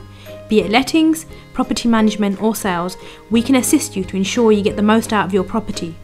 [SPEAKER 20] Be it lettings, property management or sales, we can assist you to ensure you get the most out of your property.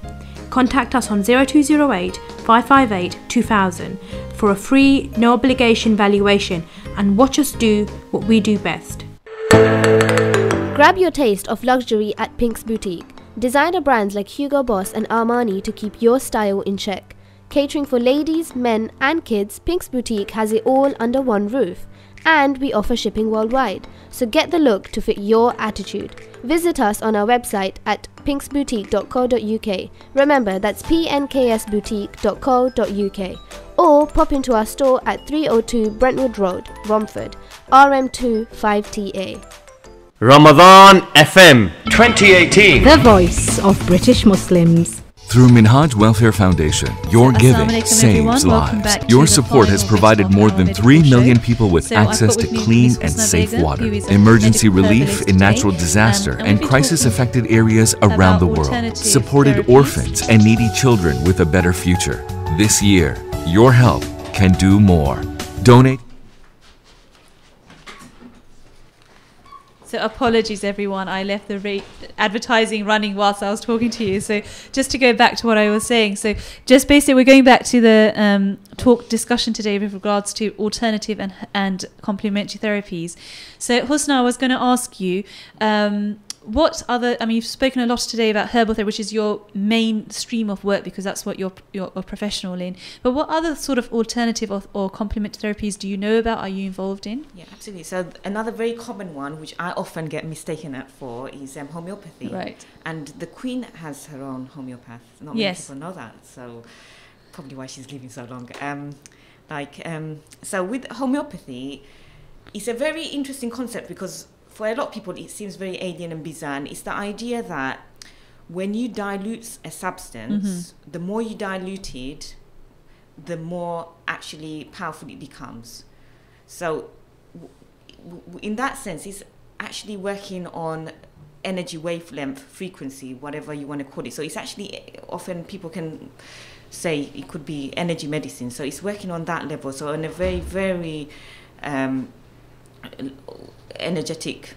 [SPEAKER 20] Contact us on 0208 558 2000 for a free, no obligation valuation and watch us do what we do best.
[SPEAKER 19] Grab your taste of luxury at Pink's Boutique. Designer brands like Hugo Boss and Armani to keep your style in check. Catering for ladies, men and kids, Pink's Boutique has it all under one roof. And we offer shipping worldwide, so get the look to fit your attitude. Visit us on our website at pinksboutique.co.uk. Remember, that's pnksboutique.co.uk. Or pop into our store at 302 Brentwood Road, Romford, RM2 5TA.
[SPEAKER 12] Ramadan FM 2018.
[SPEAKER 13] The voice of British Muslims.
[SPEAKER 15] Through Minhaj Welfare Foundation, your giving saves lives. Your support has provided more than 3 million people with access to clean and safe water, emergency relief in natural disaster and crisis-affected areas around the world, supported orphans and needy children with a better future. This year, your help can do more. Donate.
[SPEAKER 3] So apologies everyone, I left the advertising running whilst I was talking to you. So just to go back to what I was saying, so just basically we're going back to the discussion today with regards to alternative and complementary therapies. So Husna, I was going to ask you, what other, you've spoken a lot today about herbal therapy, which is your main stream of work because that's what you're a professional in. But what other sort of alternative or complementary therapies do you know about, are you involved in?
[SPEAKER 4] Yeah, absolutely. So another very common one, which I often get mistaken for, is homeopathy.
[SPEAKER 3] Right.
[SPEAKER 4] And the Queen has her own homeopath. Not many people know that, so probably why she's living so long. So with homeopathy, it's a very interesting concept because for a lot of people, it seems very alien and bizarre. And it's the idea that when you dilute a substance, the more you dilute it, the more actually powerful it becomes. So in that sense, it's actually working on energy wavelength, frequency, whatever you want to call it. So it's actually, often people can say it could be energy medicine. So it's working on that level. So on a very, very energetic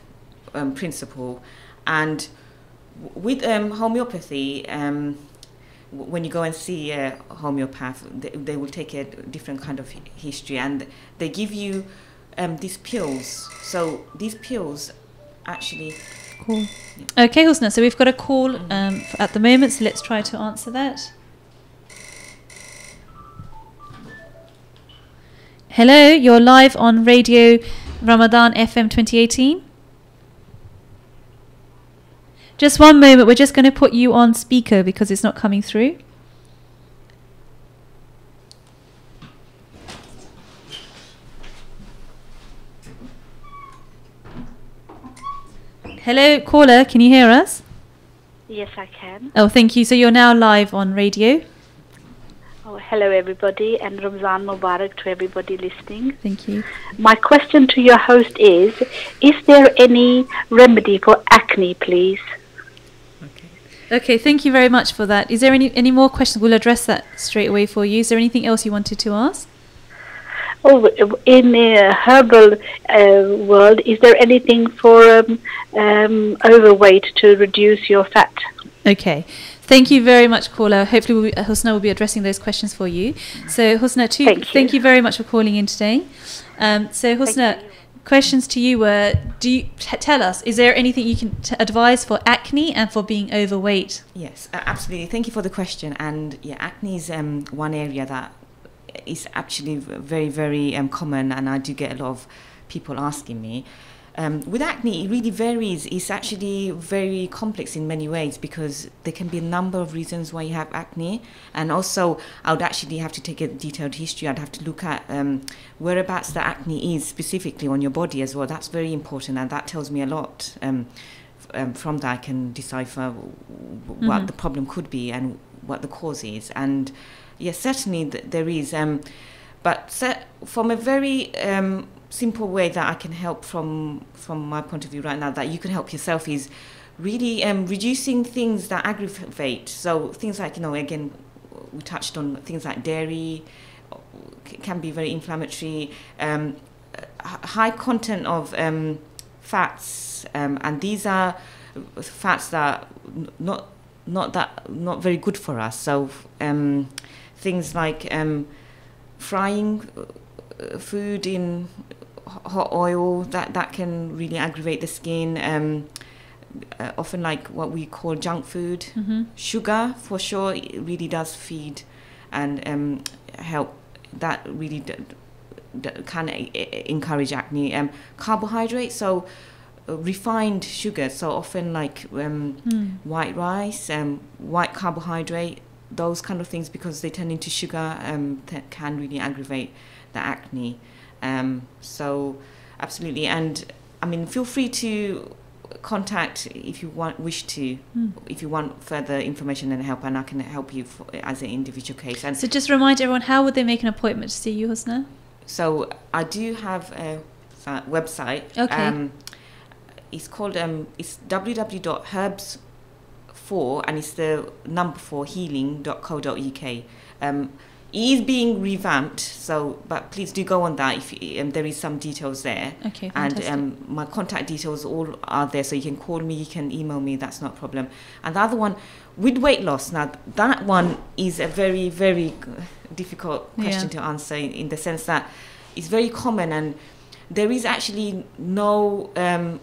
[SPEAKER 4] principle. And with homeopathy, when you go and see a homeopath, they will take a different kind of history and they give you these pills. So these pills actually...
[SPEAKER 3] Cool. Yeah. Okay, Husna, so we've got a call at the moment, so let's try to answer that. Hello, you're live on Radio Ramadan FM 2018. Just one moment, we're just going to put you on speaker because it's not coming through. Hello, caller, can you hear us?
[SPEAKER 21] Yes, I can.
[SPEAKER 3] Oh, thank you. So you're now live on radio.
[SPEAKER 21] Oh, hello, everybody, and Ramzan Mubarak to everybody listening.
[SPEAKER 3] Thank you.
[SPEAKER 21] My question to your host is there any remedy for acne, please?
[SPEAKER 3] Okay, thank you very much for that. Is there any more questions? We'll address that straight away for you. Is there anything else you wanted to ask?
[SPEAKER 21] Oh, in the herbal world, is there anything for overweight to reduce your fat?
[SPEAKER 3] Okay. Thank you very much, caller. Hopefully Husna will be addressing those questions for you. So Husna, thank you very much for calling in today. So Husna, questions to you were, tell us, is there anything you can advise for acne and for being overweight?
[SPEAKER 4] Yes, absolutely. Thank you for the question. And yeah, acne is one area that is actually very, very common, and I do get a lot of people asking me. With acne, it really varies. It's actually very complex in many ways because there can be a number of reasons why you have acne. And also, I would actually have to take a detailed history. I'd have to look at whereabouts the acne is specifically on your body as well. That's very important, and that tells me a lot. From that, I can decipher what the problem could be and what the cause is. And yes, certainly there is. But from a very simple way that I can help from my point of view right now, that you can help yourself, is really reducing things that aggravate. So things like, again, we touched on things like dairy can be very inflammatory, high content of fats, and these are fats that not very good for us. So things like frying food in hot oil, that can really aggravate the skin. Often like what we call junk food. Sugar, for sure, it really does feed and help. That really can encourage acne. Carbohydrates, so refined sugar, so often like white rice, white carbohydrate, those kind of things, because they turn into sugar, can really aggravate the acne. So absolutely. And I mean, feel free to contact if you wish to, if you want further information and help, and I can help you as an individual case. And
[SPEAKER 3] so just remind everyone, how would they make an appointment to see you, Husna?
[SPEAKER 4] So I do have a website.
[SPEAKER 3] Okay.
[SPEAKER 4] It's called it's www.herbs4, and it's the number 4 healing.co.uk. It is being revamped, so but please do go on that if there is some details there.
[SPEAKER 3] Okay, fantastic.
[SPEAKER 4] And my contact details all are there, so you can call me, you can email me, that's not a problem. And the other one, with weight loss, now that one is a very, very difficult question to answer, in the sense that it's very common and there is actually no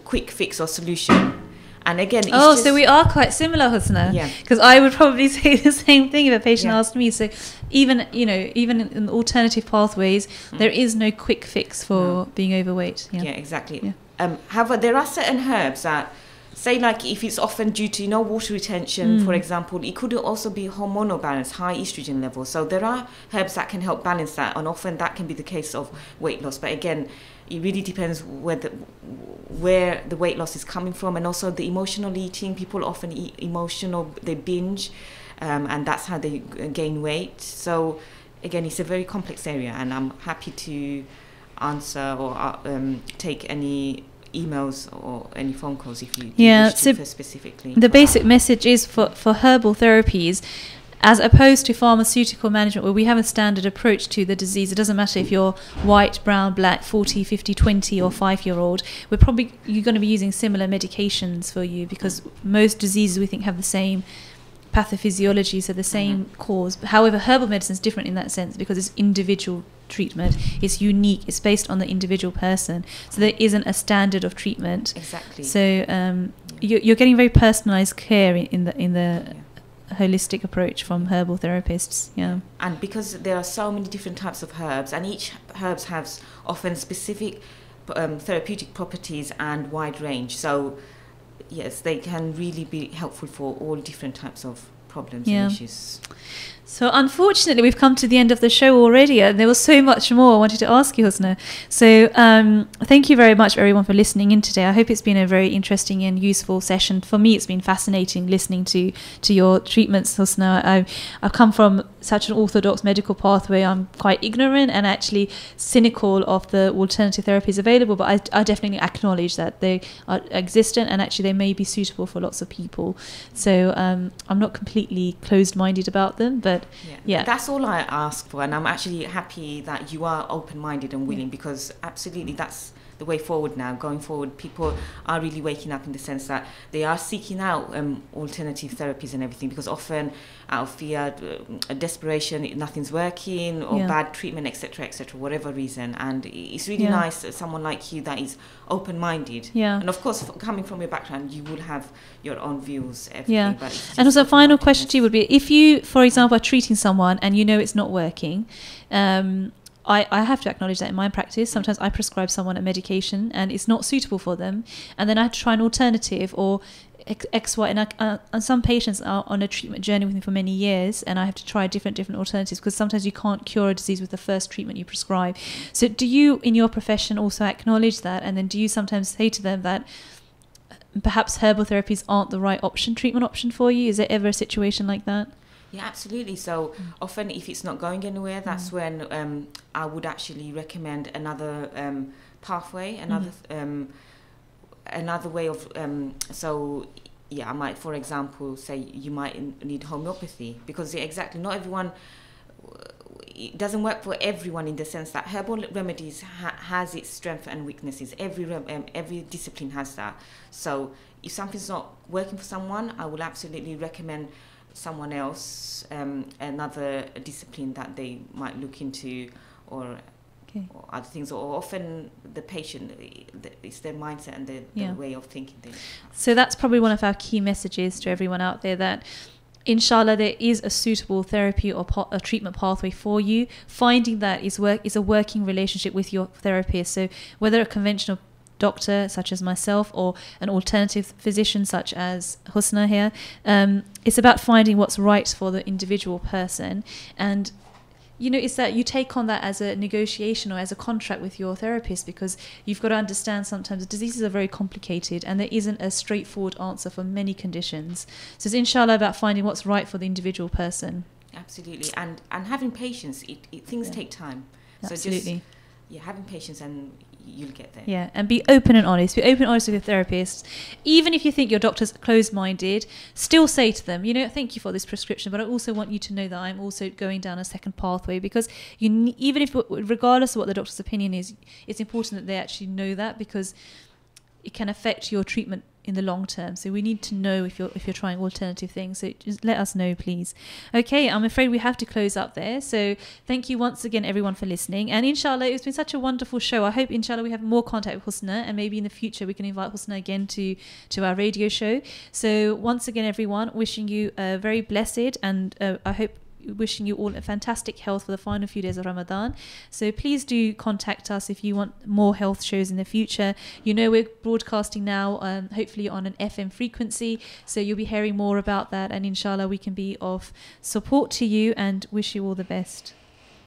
[SPEAKER 4] quick fix or solution. And again, it's
[SPEAKER 3] so we are quite similar, Husna.
[SPEAKER 4] Yeah.
[SPEAKER 3] Because I would probably say the same thing if a patient asked me. So even in alternative pathways, there is no quick fix for being overweight. Yeah,
[SPEAKER 4] exactly. Yeah. However, there are certain herbs that, say, like if it's often due to water retention, for example, it could also be hormonal balance, high estrogen levels. So there are herbs that can help balance that, and often that can be the case of weight loss. But again, it really depends where the weight loss is coming from, and also the emotional eating. People often eat emotional, they binge, and that's how they gain weight. So again, it's a very complex area, and I'm happy to answer or take any emails or any phone calls if you wish to specifically.
[SPEAKER 3] The basic message is for herbal therapies, as opposed to pharmaceutical management, where we have a standard approach to the disease. It doesn't matter if you're white, brown, black, 40, 50, 20 or 5-year-old. You're going to be using similar medications for you, because most diseases we think have the same pathophysiology, so the same cause. However, herbal medicine is different in that sense, because it's individual treatment. It's unique. It's based on the individual person. So there isn't a standard of treatment.
[SPEAKER 4] Exactly.
[SPEAKER 3] So you're getting very personalized care in the holistic approach from herbal therapists. Yeah.
[SPEAKER 4] And because there are so many different types of herbs, and each herbs has often specific therapeutic properties and wide range. So yes, they can really be helpful for all different types of problems and issues.
[SPEAKER 3] So unfortunately, we've come to the end of the show already, and there was so much more I wanted to ask you, Husna. So thank you very much, everyone, for listening in today. I hope it's been a very interesting and useful session. For me, it's been fascinating listening to your treatments, Husna. I've come from such an orthodox medical pathway. I'm quite ignorant and actually cynical of the alternative therapies available, but I definitely acknowledge that they are existent, and actually they may be suitable for lots of people. So I'm not completely closed-minded about them, but
[SPEAKER 4] that's all I ask for, and I'm actually happy that you are open-minded and willing, because absolutely that's the way forward now. Going forward, people are really waking up in the sense that they are seeking out alternative therapies and everything, because often out of fear, desperation, nothing's working, or bad treatment, etc., whatever reason. And it's really nice that someone like you that is open-minded. And of course, coming from your background, you will have your own views, everything. But
[SPEAKER 3] and also a final question to you would be, if you, for example, are treating someone and you know it's not working, I have to acknowledge that in my practice, sometimes I prescribe someone a medication and it's not suitable for them, and then I have to try an alternative or X, Y, and some patients are on a treatment journey with me for many years, and I have to try different alternatives, because sometimes you can't cure a disease with the first treatment you prescribe. So do you, in your profession, also acknowledge that, and then do you sometimes say to them that perhaps herbal therapies aren't the right treatment option for you? Is there ever a situation like that?
[SPEAKER 4] Yeah, absolutely. So often if it's not going anywhere, that's when I would actually recommend another pathway, another way of, I might, for example, say you might need homeopathy, because not everyone, it doesn't work for everyone, in the sense that herbal remedies has its strength and weaknesses. Every discipline has that. So if something's not working for someone, I will absolutely recommend someone else, another discipline that they might look into, or other things, or often the patient, it's their mindset and their way of thinking things.
[SPEAKER 3] So that's probably one of our key messages to everyone out there, that inshallah there is a suitable therapy or a treatment pathway for you. Finding that is a working relationship with your therapist. So whether a conventional doctor such as myself or an alternative physician such as Husna here, it's about finding what's right for the individual person. And it's that you take on that as a negotiation or as a contract with your therapist, because you've got to understand sometimes the diseases are very complicated and there isn't a straightforward answer for many conditions. So it's inshallah about finding what's right for the individual person.
[SPEAKER 4] Absolutely. And having patience. Things take time.
[SPEAKER 3] Absolutely.
[SPEAKER 4] So just having patience, and you'll get there.
[SPEAKER 3] Yeah, and be open and honest. Be open and honest with your therapist. Even if you think your doctor's closed-minded, still say to them, thank you for this prescription, but I also want you to know that I'm also going down a second pathway, because even if, regardless of what the doctor's opinion is, it's important that they actually know that, because it can affect your treatment in the long term. So we need to know if you're trying alternative things. So just let us know, please. Okay, I'm afraid we have to close up there. So thank you once again, everyone, for listening. And inshallah, it's been such a wonderful show. I hope inshallah we have more contact with Husna, and maybe in the future we can invite Husna again to our radio show. So once again, everyone, wishing you a very blessed, and I hope wishing you all a fantastic health for the final few days of Ramadan. So please do contact us if you want more health shows in the future. We're broadcasting now, hopefully on an FM frequency, so you'll be hearing more about that, and inshallah we can be of support to you, and wish you all the best.